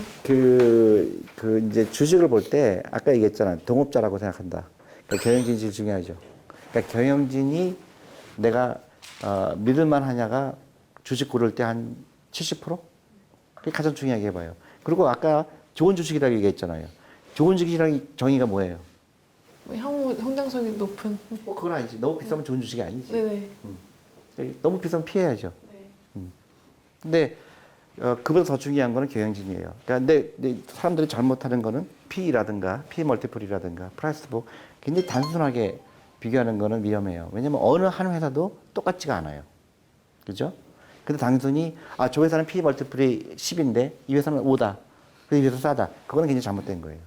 이제 주식을 볼 때 아까 얘기했잖아. 동업자라고 생각한다. 그러니까 경영진이 제일 중요하죠. 그러니까 경영진이 내가 믿을만 하냐가 주식 고를 때 한 70%? 그게 가장 중요하게 해봐요. 그리고 아까 좋은 주식이라고 얘기했잖아요. 좋은 주식이라는 정의가 뭐예요? 향후 성장성이 높은. 그건 아니지. 너무 비싸면 좋은 주식이 아니지. 네네. 너무 비싸면 피해야죠. 네. 근데 그보다 더 중요한 거는 경영진이에요. 그러니까 근데 사람들이 잘못하는 거는 P/E라든가 P 멀티플이라든가 프라이스북 굉장히 단순하게 비교하는 거는 위험해요. 왜냐면 어느 한 회사도 똑같지가 않아요. 그죠? 근데 단순히 저 회사는 P 멀티플이 10인데 이 회사는 5다. 그래서 이 회사 싸다. 그거는 굉장히 잘못된 거예요.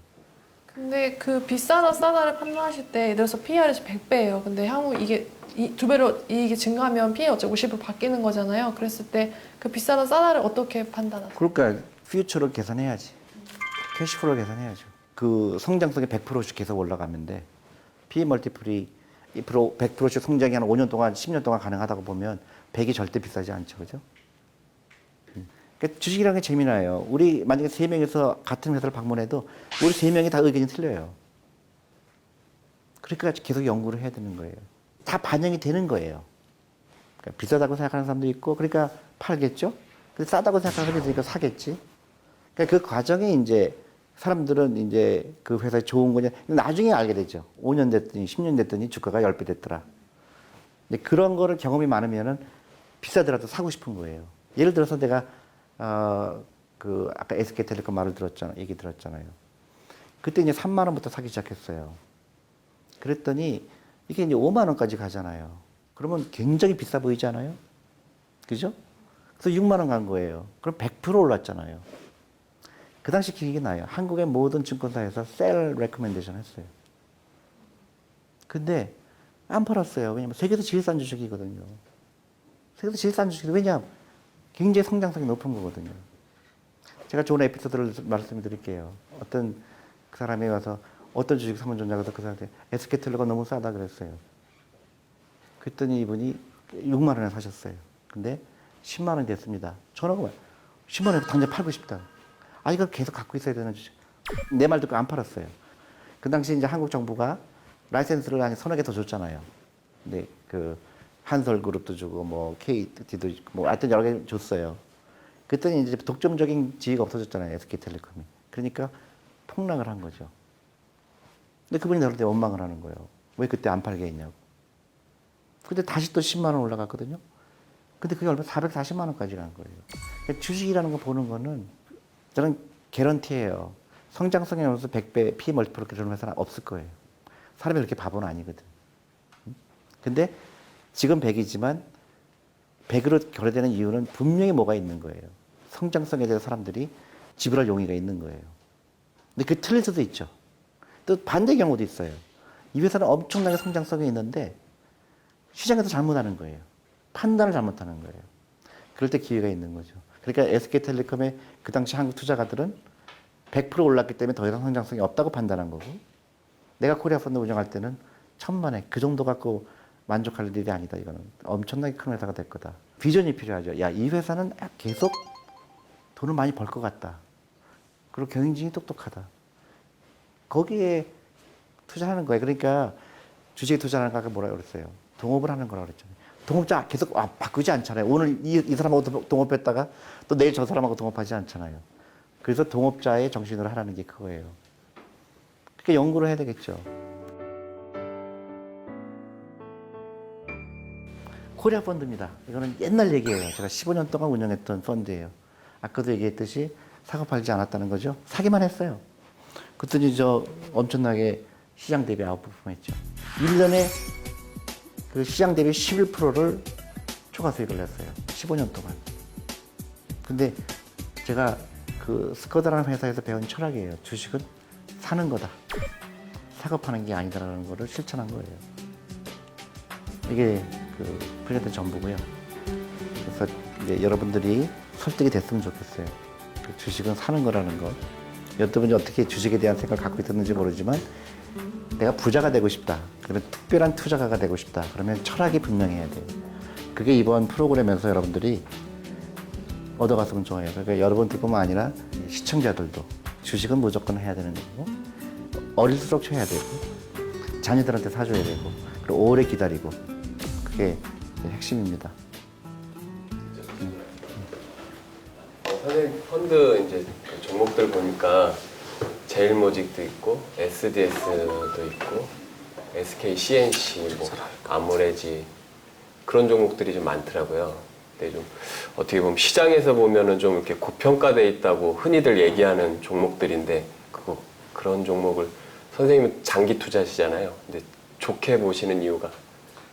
근데 그 비싸다 싸다를 판단하실 때 예를 들어서 PER이 100배예요. 근데 향후 이게 두 배로 이익이 증가하면 PE 어차피 50% 바뀌는 거잖아요. 그랬을 때 그 비싸다 싸다를 어떻게 판단하세요? 그러니까 퓨처를 계산해야지. 캐시플로우 계산해야죠. 그 성장성이 100%씩 계속 올라가면 돼. P 멀티플이 100%씩 성장이 한 5년 동안, 10년 동안 가능하다고 보면 100이 절대 비싸지 않죠. 그죠? 그러니까 주식이라는 게 재미나요. 우리 만약에 3명이서 같은 회사를 방문해도 우리 3명이 다 의견이 틀려요. 그러니까 계속 연구를 해야 되는 거예요. 다 반영이 되는 거예요. 그러니까 비싸다고 생각하는 사람도 있고, 그러니까 팔겠죠? 근데 싸다고 생각하는 사람도 있으니까 사겠지? 그러니까 그 과정에 이제 사람들은 이제 그 회사에 좋은 거냐, 나중에 알게 되죠. 5년 됐더니, 10년 됐더니 주가가 10배 됐더라. 근데 그런 거를 경험이 많으면은 비싸더라도 사고 싶은 거예요. 예를 들어서 내가, 아까 SK텔레콤 얘기 들었잖아요. 그때 이제 3만 원부터 사기 시작했어요. 그랬더니 이게 이제 5만 원까지 가잖아요. 그러면 굉장히 비싸 보이지 않아요? 그죠? 그래서 6만 원 간 거예요. 그럼 100% 올랐잖아요. 그 당시 기억이 나요. 한국의 모든 증권사에서 sell recommendation 했어요. 근데 안 팔았어요. 왜냐면 세계에서 제일 싼 주식이거든요. 그래서 제일 싼 주식이 왜냐? 굉장히 성장성이 높은 거거든요. 제가 좋은 에피소드를 말씀드릴게요. 어떤 그 사람이 와서 어떤 주식 사면 좋냐고 해서 그 사람한테 SK텔레콤 너무 싸다 그랬어요. 그랬더니 이분이 6만 원에 사셨어요. 근데 10만 원이 됐습니다. 전화가 와요. 10만 원에 당장 팔고 싶다. 아, 이걸 계속 갖고 있어야 되는 주식. 내 말 듣고 안 팔았어요. 그 당시 이제 한국 정부가 라이센스를 한 서너 개 더 줬잖아요. 근데 그 한솔그룹도 주고 뭐 KT도 주고 뭐 하여튼 여러 개 줬어요. 그랬더니 이제 독점적인 지위가 없어졌잖아요. SK텔레콤이. 그러니까 폭락을 한 거죠. 근데 그분이 저한테 원망을 하는 거예요. 왜 그때 안 팔게 했냐고. 근데 다시 또 10만 원 올라갔거든요. 근데 그게 얼마 440만 원까지 간 거예요. 그러니까 주식이라는 거 보는 거는 저는 개런티예요. 성장성에 오면서 100배 P 멀티플 그런 회사는 없을 거예요. 사람이 그렇게 바보는 아니거든. 근데 지금 100이지만 100으로 거래되는 이유는 분명히 뭐가 있는 거예요. 성장성에 대해서 사람들이 지불할 용의가 있는 거예요. 근데 그게 틀릴 수도 있죠. 또 반대 경우도 있어요. 이 회사는 엄청나게 성장성이 있는데 시장에서 잘못하는 거예요. 판단을 잘못하는 거예요. 그럴 때 기회가 있는 거죠. 그러니까 SK텔레콤의 그 당시 한국 투자가들은 100% 올랐기 때문에 더 이상 성장성이 없다고 판단한 거고, 내가 코리아펀드 운영할 때는 천만에 그 정도 갖고 만족할 일이 아니다. 이거는 엄청나게 큰 회사가 될 거다. 비전이 필요하죠. 야, 이 회사는 계속 돈을 많이 벌 것 같다. 그리고 경영진이 똑똑하다. 거기에 투자하는 거예요. 그러니까 주식에 투자하는 거 아까 뭐라 그랬어요? 동업을 하는 거라고 그랬잖아요. 동업자 계속 바꾸지 않잖아요. 오늘 이 사람하고 동업했다가 또 내일 저 사람하고 동업하지 않잖아요. 그래서 동업자의 정신으로 하라는 게 그거예요. 그러니까 연구를 해야 되겠죠. 코리아 펀드입니다. 이거는 옛날 얘기예요. 제가 15년 동안 운영했던 펀드예요. 아까도 얘기했듯이 사고 팔지 않았다는 거죠. 사기만 했어요. 그랬더니 저 엄청나게 시장 대비 아웃퍼폼했죠. 1년에 그 시장 대비 11%를 초과 수익을 냈어요. 15년 동안. 근데 제가 그 스코다라는 회사에서 배운 철학이에요. 주식은 사는 거다. 사고 파는 게 아니다라는 거를 실천한 거예요. 이게 그 프리랜서 전부고요. 그래서 이제 여러분들이 설득이 됐으면 좋겠어요. 그 주식은 사는 거라는 거. 여러분이 어떻게 주식에 대한 생각을 갖고 있었는지 모르지만 내가 부자가 되고 싶다. 그런 특별한 투자가가 되고 싶다. 그러면 철학이 분명해야 돼요. 그게 이번 프로그램에서 여러분들이 얻어갔으면 좋아요. 그러니까 여러분들뿐만 아니라 시청자들도 주식은 무조건 해야 되는 거고, 어릴수록 해야 되고, 자녀들한테 사줘야 되고, 그리고 오래 기다리고, 그게 핵심입니다. 선생님 펀드 이제 그 종목들 보니까 제일모직도 있고 SDS도 있고 SK CNC, 뭐 아모레지 그런 종목들이 좀 많더라고요. 근데 좀 어떻게 보면 시장에서 보면은 좀 이렇게 고평가돼 있다고 흔히들 얘기하는 종목들인데 그런 종목을 선생님은 장기 투자시잖아요. 근데 좋게 보시는 이유가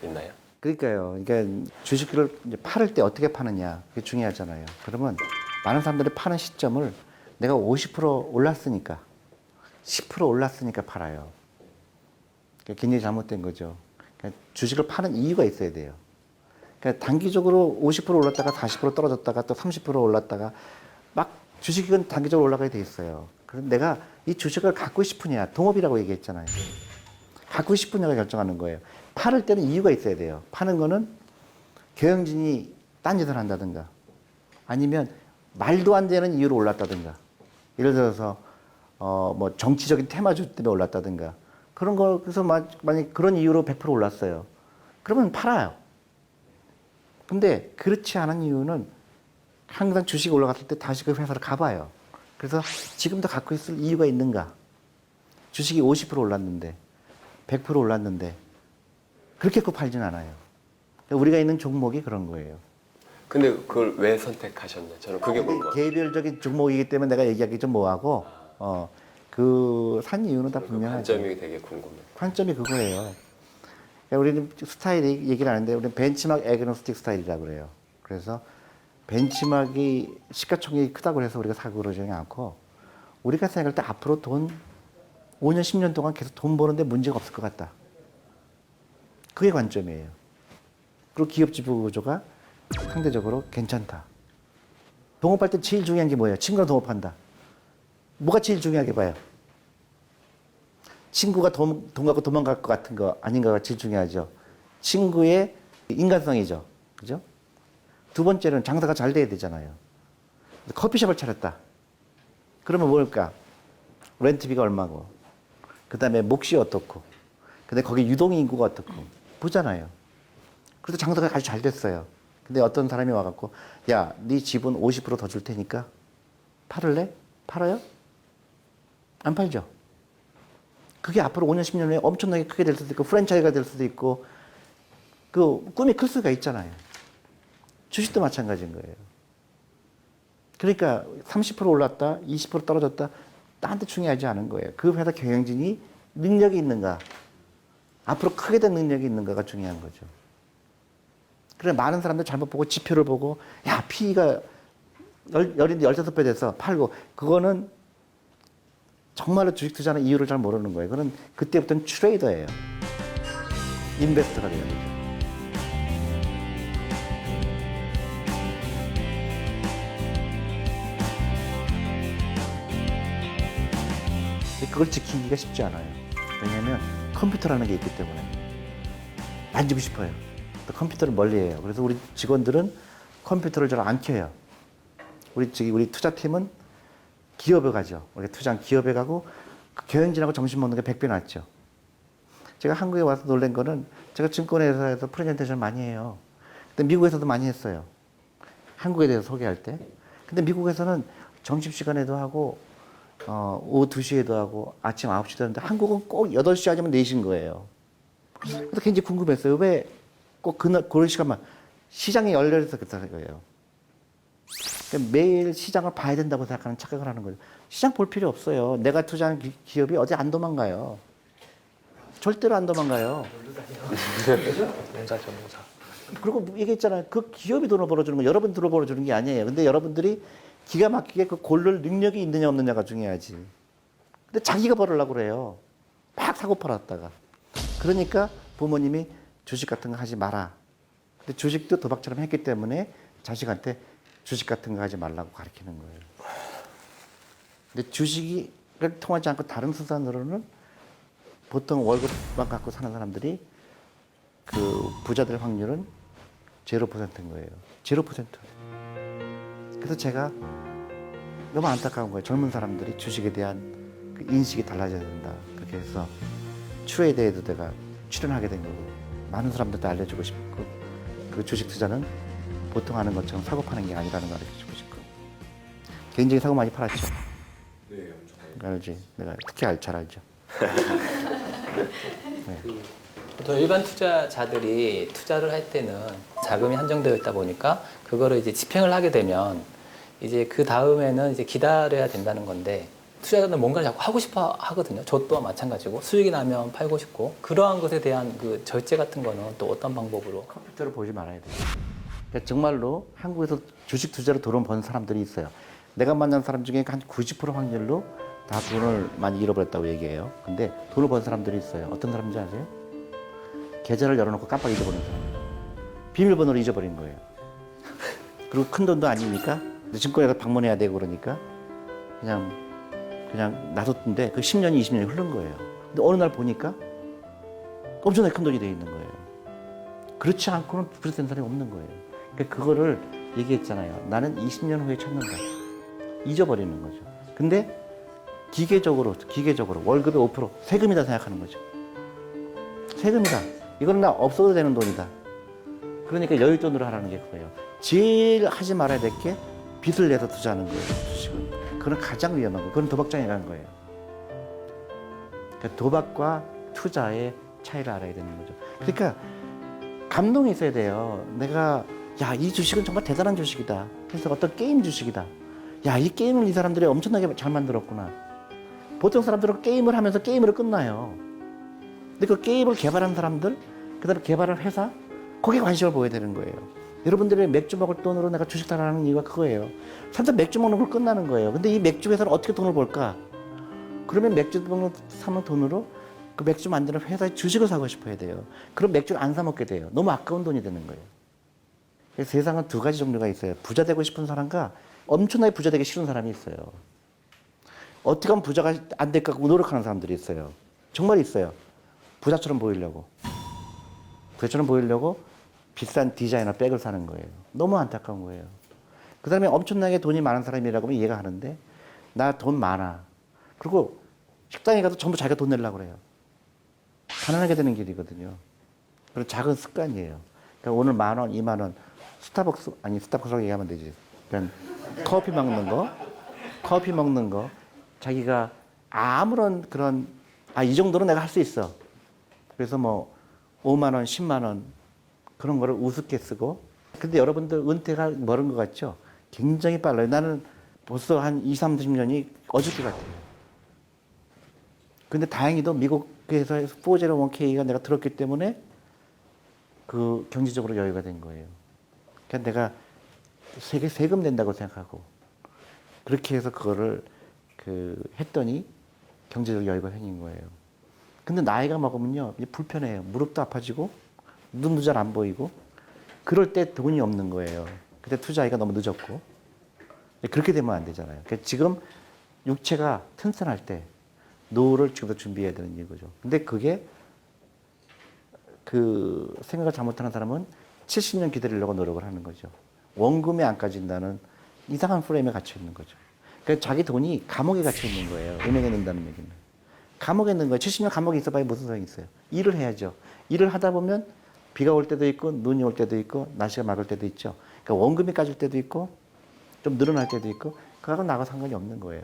있나요? 그러니까요. 그러니까 주식을 이제 팔을 때 어떻게 파느냐 그게 중요하잖아요. 그러면 많은 사람들이 파는 시점을 내가 50% 올랐으니까 10% 올랐으니까 팔아요. 그러니까 굉장히 잘못된 거죠. 그러니까 주식을 파는 이유가 있어야 돼요. 그러니까 단기적으로 50% 올랐다가 40% 떨어졌다가 또 30% 올랐다가 막 주식은 단기적으로 올라가게 돼 있어요. 그럼 내가 이 주식을 갖고 싶으냐, 동업이라고 얘기했잖아요. 갖고 싶으냐가 결정하는 거예요. 팔을 때는 이유가 있어야 돼요. 파는 거는 경영진이 딴짓을 한다든가 아니면 말도 안 되는 이유로 올랐다든가, 예를 들어서 뭐 정치적인 테마주 때문에 올랐다든가 그런 거. 그래서 만약 그런 이유로 100% 올랐어요. 그러면 팔아요. 근데 그렇지 않은 이유는 항상 주식이 올라갔을 때 다시 그 회사를 가봐요. 그래서 지금도 갖고 있을 이유가 있는가? 주식이 50% 올랐는데 100% 올랐는데 그렇게 꼭 팔진 않아요. 우리가 있는 종목이 그런 거예요. 근데 그걸 왜 선택하셨나? 저는 그게 궁금해요. 개별적인 종목이기 때문에 내가 얘기하기 좀 뭐하고, 그 산 이유는 다 그 분명하죠. 관점이 되게 궁금해요. 관점이 그거예요. 그러니까 우리는 스타일이 얘기를 하는데 우리는 벤치마크 애그노스틱 스타일이라고 그래요. 그래서 벤치마크이 시가총액이 크다고 해서 우리가 사고 그러지 않고, 우리가 생각할 때 앞으로 5년, 10년 동안 계속 돈 버는데 문제가 없을 것 같다. 그게 관점이에요. 그리고 기업 지분 구조가 상대적으로 괜찮다. 동업할 때 제일 중요한 게 뭐예요? 친구랑 동업한다. 뭐가 제일 중요하게 봐요? 친구가 돈 갖고 도망갈 것 같은 거 아닌가가 제일 중요하죠. 친구의 인간성이죠. 그죠? 두 번째는 장사가 잘 돼야 되잖아요. 커피숍을 차렸다. 그러면 뭘까? 렌트비가 얼마고, 그 다음에 몫이 어떻고, 근데 거기 유동 인구가 어떻고, 보잖아요. 그래서 장사가 아주 잘 됐어요. 근데 어떤 사람이 와갖고, 야, 네 지분 50% 더 줄 테니까 팔을래? 팔아요? 안 팔죠. 그게 앞으로 5년, 10년 후에 엄청나게 크게 될 수도 있고, 프랜차이즈가 될 수도 있고, 그 꿈이 클 수가 있잖아요. 주식도 마찬가지인 거예요. 그러니까 30% 올랐다, 20% 떨어졌다, 딴 데 중요하지 않은 거예요. 그 회사 경영진이 능력이 있는가, 앞으로 크게 된 능력이 있는가가 중요한 거죠. 그래, 많은 사람들 잘못 보고 지표를 보고, 야, PE가 15배 돼서 팔고, 그거는 정말로 주식 투자하는 이유를 잘 모르는 거예요. 그건 그때부터는 트레이더예요. 인베스터가 돼야 되죠. 근데 그걸 지키기가 쉽지 않아요. 왜냐하면 컴퓨터라는 게 있기 때문에 만지고 싶어요. 또 컴퓨터를 멀리해요. 그래서 우리 직원들은 컴퓨터를 잘 안 켜요. 우리 투자팀은 기업에 가죠. 우리 투자한 기업에 가고 그 경영진하고 점심 먹는 게 100배 낫죠. 제가 한국에 와서 놀란 거는 제가 증권회사에서 프레젠테이션을 많이 해요. 근데 미국에서도 많이 했어요. 한국에 대해서 소개할 때. 근데 미국에서는 점심시간에도 하고 오후 2시에도 하고 아침 9시도 하는데 한국은 꼭 8시 아니면 4시인 거예요. 그래서 굉장히 궁금했어요. 왜 꼭 그런 시간만 시장이 열려서 그랬다는 거예요. 그러니까 매일 시장을 봐야 된다고 생각하는 착각을 하는 거죠. 시장 볼 필요 없어요. 내가 투자한 기업이 어디 안 도망가요. 절대로 안 도망가요. 전문사. 그리고 얘기했잖아요. 그 기업이 돈을 벌어주는 거 여러분 돈을 벌어주는 게 아니에요. 근데 여러분들이 기가 막히게 그 고를 능력이 있느냐 없느냐가 중요하지. 근데 자기가 벌으려고 그래요. 막 사고 팔았다가. 그러니까 부모님이 주식 같은 거 하지 마라. 근데 주식도 도박처럼 했기 때문에 자식한테 주식 같은 거 하지 말라고 가르치는 거예요. 근데 주식이 통하지 않고 다른 수단으로는 보통 월급만 갖고 사는 사람들이 그 부자 될 확률은 0%인 거예요. 0%. 그래서 제가 너무 안타까운 거예요. 젊은 사람들이 주식에 대한 그 인식이 달라져야 된다. 그렇게 해서 트레이드에도 내가 출연하게 된 거고 많은 사람들도 알려주고 싶고 그 주식 투자는 보통 하는 것처럼 사고 파는 게 아니라는 걸 알려주고 싶고 개인적인 사고 많이 팔았죠. 네, 엄청. 알지? 내가 특히 잘 알죠. 네. 보통 일반 투자자들이 투자를 할 때는 자금이 한정되어 있다 보니까 그거를 이제 집행을 하게 되면 이제 그 다음에는 이제 기다려야 된다는 건데 투자자들은 뭔가를 자꾸 하고 싶어 하거든요. 저 또한 마찬가지고 수익이 나면 팔고 싶고 그러한 것에 대한 그 절제 같은 거는 또 어떤 방법으로? 컴퓨터를 보지 말아야 돼요. 그러니까 정말로 한국에서 주식 투자로 돈을 번 사람들이 있어요. 내가 만난 사람 중에 한 90% 확률로 다 돈을 많이 잃어버렸다고 얘기해요. 근데 돈을 번 사람들이 있어요. 어떤 사람인지 아세요? 계좌를 열어놓고 깜빡 잊어버린 사람이에요. 비밀번호를 잊어버린 거예요. 그리고 큰 돈도 아니니까 증권회사 방문해야 되고 그러니까 그냥 놔뒀는데 그 10년이 20년이 흐른 거예요. 근데 어느 날 보니까 엄청나게 큰 돈이 돼 있는 거예요. 그렇지 않고는 그렇게 된 사람이 없는 거예요. 그러니까 그거를 얘기했잖아요. 나는 20년 후에 찾는다. 잊어버리는 거죠. 근데 기계적으로 월급의 5% 세금이다 생각하는 거죠. 세금이다. 이거는 나 없어도 되는 돈이다. 그러니까 여윳돈으로 하라는 게 그거예요. 제일 하지 말아야 될 게 빚을 내서 투자하는 거예요. 주식은. 그건 가장 위험한 거예요. 그건 도박장이라는 거예요. 그러니까 도박과 투자의 차이를 알아야 되는 거죠. 그러니까 감동이 있어야 돼요. 내가 야, 이 주식은 정말 대단한 주식이다. 그래서 어떤 게임 주식이다. 야, 이 게임을 이 사람들이 엄청나게 잘 만들었구나. 보통 사람들은 게임을 하면서 게임으로 끝나요. 근데 그 게임을 개발한 사람들, 그다음에 개발한 회사, 거기에 관심을 보여야 되는 거예요. 여러분들이 맥주 먹을 돈으로 내가 주식 사라는 이유가 그거예요. 사람들 맥주 먹는 걸 끝나는 거예요. 근데 이 맥주 회사는 어떻게 돈을 벌까? 그러면 맥주 사는 돈으로 그 맥주 만드는 회사의 주식을 사고 싶어야 돼요. 그럼 맥주를 안 사 먹게 돼요. 너무 아까운 돈이 되는 거예요. 그래서 세상은 두 가지 종류가 있어요. 부자 되고 싶은 사람과 엄청나게 부자 되기 싫은 사람이 있어요. 어떻게 하면 부자가 안 될까 노력하는 사람들이 있어요. 정말 있어요. 부자처럼 보이려고. 부자처럼 보이려고 비싼 디자이너 백을 사는 거예요. 너무 안타까운 거예요. 그 다음에 엄청나게 돈이 많은 사람이라고 하면 이해가 가는데 나 돈 많아. 그리고 식당에 가도 전부 자기가 돈 내려고 그래요. 가난하게 되는 길이거든요. 그런 작은 습관이에요. 그러니까 오늘 10,000원, 20,000원 스타벅스라고 얘기하면 되지. 그러니까 커피 먹는 거 자기가 아무런 그런 이 정도는 내가 할 수 있어. 그래서 뭐 5만원, 10만원 그런 거를 우습게 쓰고. 근데 여러분들 은퇴가 멀은 것 같죠? 굉장히 빨라요. 나는 벌써 한 20, 30년이 어저께 같아요. 근데 다행히도 미국에서 401k가 내가 들었기 때문에 그 경제적으로 여유가 된 거예요. 그러니까 내가 세금 낸다고 생각하고 그렇게 해서 그거를 했더니 경제적 여유가 생긴 거예요. 근데 나이가 먹으면요, 이제 불편해요. 무릎도 아파지고, 눈도 잘 안 보이고, 그럴 때 돈이 없는 거예요. 그때 투자하기가 너무 늦었고. 그렇게 되면 안 되잖아요. 그러니까 지금 육체가 튼튼할 때, 노후를 지금부터 준비해야 되는 이거죠. 근데 그게, 생각을 잘못하는 사람은 70년 기다리려고 노력을 하는 거죠. 원금에 안 까진다는 이상한 프레임에 갇혀 있는 거죠. 그러니까 자기 돈이 감옥에 갇혀 있는 거예요. 은행에 넣는다는 얘기는. 감옥에 있는 거예요. 70년 감옥에 있어봐야 무슨 소용이 있어요. 일을 해야죠. 일을 하다 보면 비가 올 때도 있고 눈이 올 때도 있고 날씨가 맑을 때도 있죠. 그러니까 원금이 까질 때도 있고 좀 늘어날 때도 있고 그거하고 나하고 상관이 없는 거예요.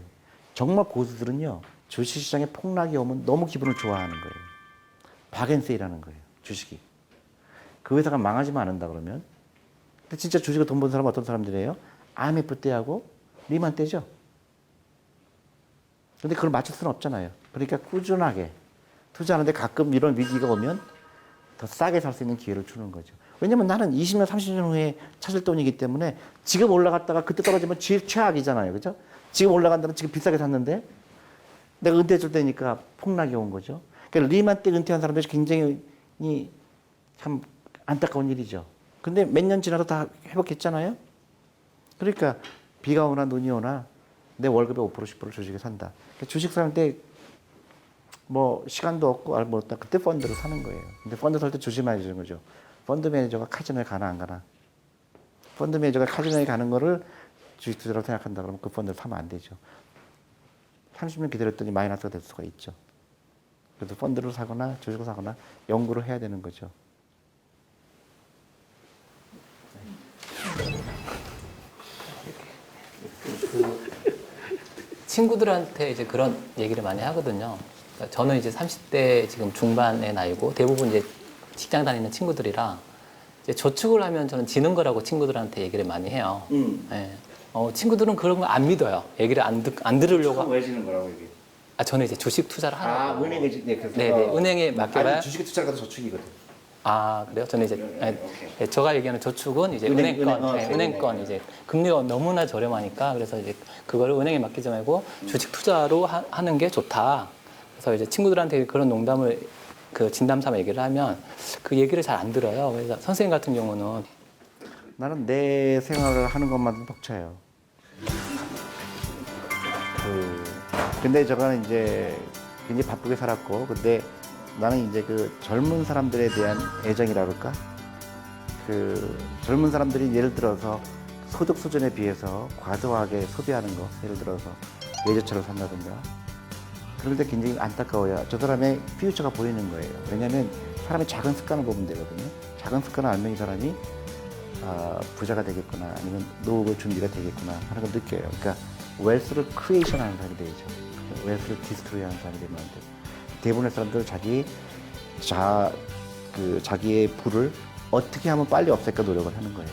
정말 고수들은요. 주식시장에 폭락이 오면 너무 기분을 좋아하는 거예요. 박앤세일하는 거예요. 주식이. 그 회사가 망하지만 않는다 그러면. 근데 진짜 주식을 돈 번 사람은 어떤 사람들이에요? IMF 때하고 리만 때죠. 근데 그걸 맞출 수는 없잖아요. 그러니까 꾸준하게 투자하는데 가끔 이런 위기가 오면 더 싸게 살 수 있는 기회를 주는 거죠. 왜냐면 나는 20년, 30년 후에 찾을 돈이기 때문에 지금 올라갔다가 그때 떨어지면 최악이잖아요. 그죠? 지금 올라간다면 지금 비싸게 샀는데 내가 은퇴해 줄 때니까 폭락이 온 거죠. 그러니까 리만 때 은퇴한 사람들이 굉장히 참 안타까운 일이죠. 근데 몇 년 지나도 다 회복했잖아요. 그러니까 비가 오나 눈이 오나 내 월급의 5%, 10%를 주식에 산다. 그러니까 주식 살 때 뭐 시간도 없고 알고 못다 그때 펀드를 사는 거예요. 근데 펀드 살 때 조심해야 되는 거죠. 펀드 매니저가 카지노에 가나 안 가나. 펀드 매니저가 카지노에 가는 거를 주식 투자라고 생각한다 그러면 그 펀드를 사면 안 되죠. 30년 기다렸더니 마이너스가 될 수가 있죠. 그래서 펀드를 사거나 주식을 사거나 연구를 해야 되는 거죠. 친구들한테 이제 그런 얘기를 많이 하거든요. 그러니까 저는 이제 30대 지금 중반의 나이고 대부분 이제 직장 다니는 친구들이라 이제 저축을 하면 저는 지는 거라고 친구들한테 얘기를 많이 해요. 예. 친구들은 그런 거 안 믿어요. 얘기를 안 들으려고. 왜 지는 거라고 얘기해? 저는 이제 주식 투자를 하라고. 은행에 그래서 네네, 은행에 맡겨봐야. 주식에 투자가 더 저축이거든. 그래요? 저는 이제 제가 얘기하는 저축은 이제 은행권, 은행권 이제 금리가 너무나 저렴하니까 그래서 이제 그거를 은행에 맡기지 말고 주식 투자로 하는 게 좋다. 그래서 이제 친구들한테 그런 농담을 진담 삼아 얘기를 하면 그 얘기를 잘 안 들어요. 그래서 선생님 같은 경우는 나는 내 생활을 하는 것만도 벅차요. 근데 저거는 이제 굉장히 바쁘게 살았고, 근데 나는 이제 젊은 사람들에 대한 애정이라 그럴까? 젊은 사람들이 예를 들어서 소득 수준에 비해서 과도하게 소비하는 거, 예를 들어서 외제차를 산다든가. 그럴 때 굉장히 안타까워요. 저 사람의 퓨처가 보이는 거예요. 왜냐하면 사람의 작은 습관을 보면 되거든요. 작은 습관을 알면 이 사람이 부자가 되겠구나, 아니면 노후 준비가 되겠구나 하는 걸 느껴요. 그러니까 웰스를 크리에이션 하는 사람이 되죠. 웰스를 디스트로이 하는 사람이 되면 안 돼요. 대부분의 사람들은 자기의 부를 어떻게 하면 빨리 없앨까 노력을 하는 거예요.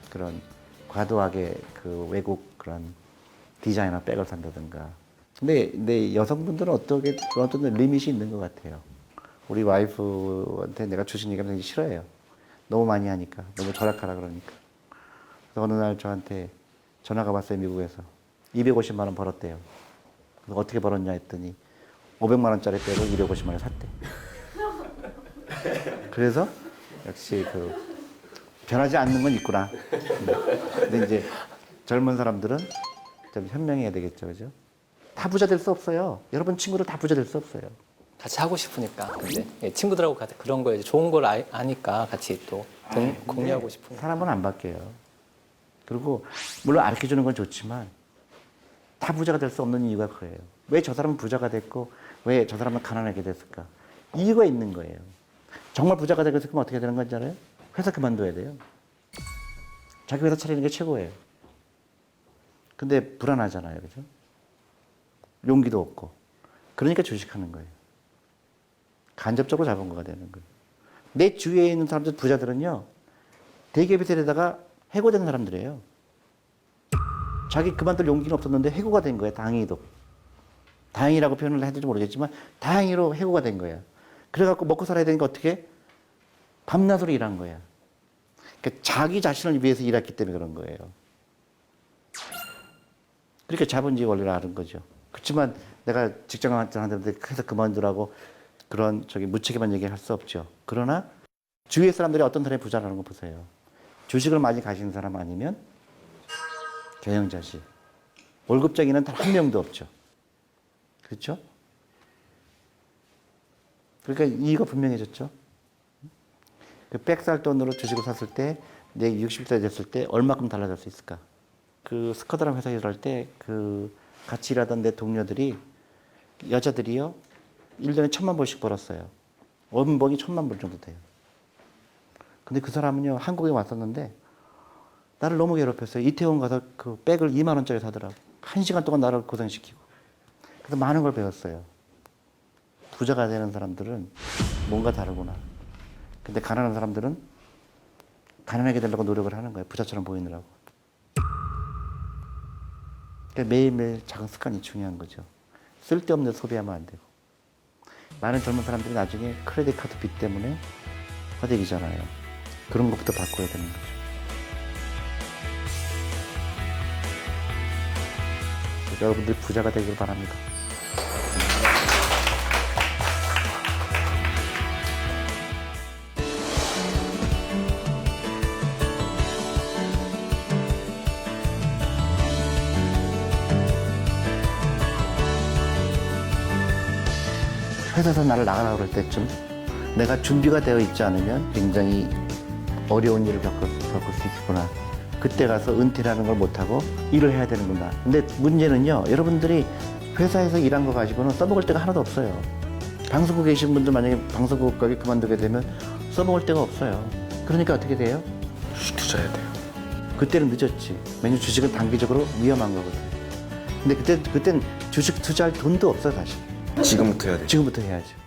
그런 과도하게 외국 그런 디자이너 백을 산다든가. 근데 여성분들은 어떤 리밋이 있는 것 같아요. 우리 와이프한테 내가 주식 얘기하면 되게 싫어해요. 너무 많이 하니까. 너무 절약하라 그러니까. 그래서 어느 날 저한테 전화가 왔어요, 미국에서. 250만 원 벌었대요. 그래서 어떻게 벌었냐 했더니 500만 원짜리 백을 250만 원에 샀대. 그래서 역시 변하지 않는 건 있구나. 근데 이제 젊은 사람들은 좀 현명해야 되겠죠, 그죠? 다 부자 될 수 없어요. 여러분 친구들 다 부자 될 수 없어요. 같이 하고 싶으니까. 근데 예, 친구들하고 그런 거에 좋은 걸 아니까 같이 또 공유하고 싶은 거. 사람은 안 바뀌어요. 그리고 물론 가르쳐 주는 건 좋지만 다 부자가 될 수 없는 이유가 그래요. 왜 저 사람은 부자가 됐고 왜 저 사람은 가난하게 됐을까? 이유가 있는 거예요. 정말 부자가 되고 싶으면 어떻게 되는 건지 알아요? 회사 그만둬야 돼요. 자기 회사 차리는 게 최고예요. 근데 불안하잖아요. 그죠? 용기도 없고. 그러니까 주식하는 거예요. 간접적으로 자본가가 되는 거예요. 내 주위에 있는 사람들, 부자들은요, 대기업에 데려다가 해고된 사람들이에요. 자기 그만둘 용기는 없었는데 해고가 된 거예요, 다행히도. 다행이라고 표현을 해야 될지 모르겠지만, 다행히로 해고가 된 거예요. 그래갖고 먹고 살아야 되니까 어떻게? 밤낮으로 일한 거야. 그러니까 자기 자신을 위해서 일했기 때문에 그런 거예요. 그렇게 자본주의 원리를 아는 거죠. 그렇지만 내가 직장 하는데 회사 그만두라고 그런 무책임한 얘기를 할 수 없죠. 그러나 주위의 사람들이 어떤 사람이 부자라는 거 보세요. 주식을 많이 가진 사람 아니면 경영자식. 월급쟁이는 단 한 명도 없죠. 그렇죠? 그러니까 이유가 분명해졌죠. 그 100살 돈으로 주식을 샀을 때, 내 60살 됐을 때 얼마큼 달라질 수 있을까? 그 스커다라는 회사에 일할 때 그 같이 일하던 내 동료들이, 여자들이요, 1년에 1,000만 불씩 벌었어요. 원봉이 1,000만 불 정도 돼요. 근데 그 사람은요, 한국에 왔었는데 나를 너무 괴롭혔어요. 이태원 가서 그 백을 2만 원짜리 사더라고. 1시간 동안 나를 고생시키고. 그래서 많은 걸 배웠어요. 부자가 되는 사람들은 뭔가 다르구나. 근데 가난한 사람들은 가난하게 되려고 노력을 하는 거예요. 부자처럼 보이느라고. 그러니까 매일매일 작은 습관이 중요한 거죠. 쓸데없는 소비하면 안 되고. 많은 젊은 사람들이 나중에 크레딧 카드 빚 때문에 허덕이잖아요. 그런 것부터 바꿔야 되는 거죠. 여러분들 부자가 되길 바랍니다. 회사에서 나를 나가라고 그럴 때쯤 내가 준비가 되어 있지 않으면 굉장히 어려운 일을 겪을 수 있구나. 그때 가서 은퇴라는 걸 못하고 일을 해야 되는구나. 근데 문제는요, 여러분들이 회사에서 일한 거 가지고는 써먹을 데가 하나도 없어요. 방송국 계신 분들 만약에 방송국 가게 그만두게 되면 써먹을 데가 없어요. 그러니까 어떻게 돼요? 주식 투자해야 돼요. 그때는 늦었지. 왜냐면 주식은 단기적으로 위험한 거거든. 근데 그땐 주식 투자할 돈도 없어요, 사실. 지금부터 해야 돼요. 지금부터 해야죠.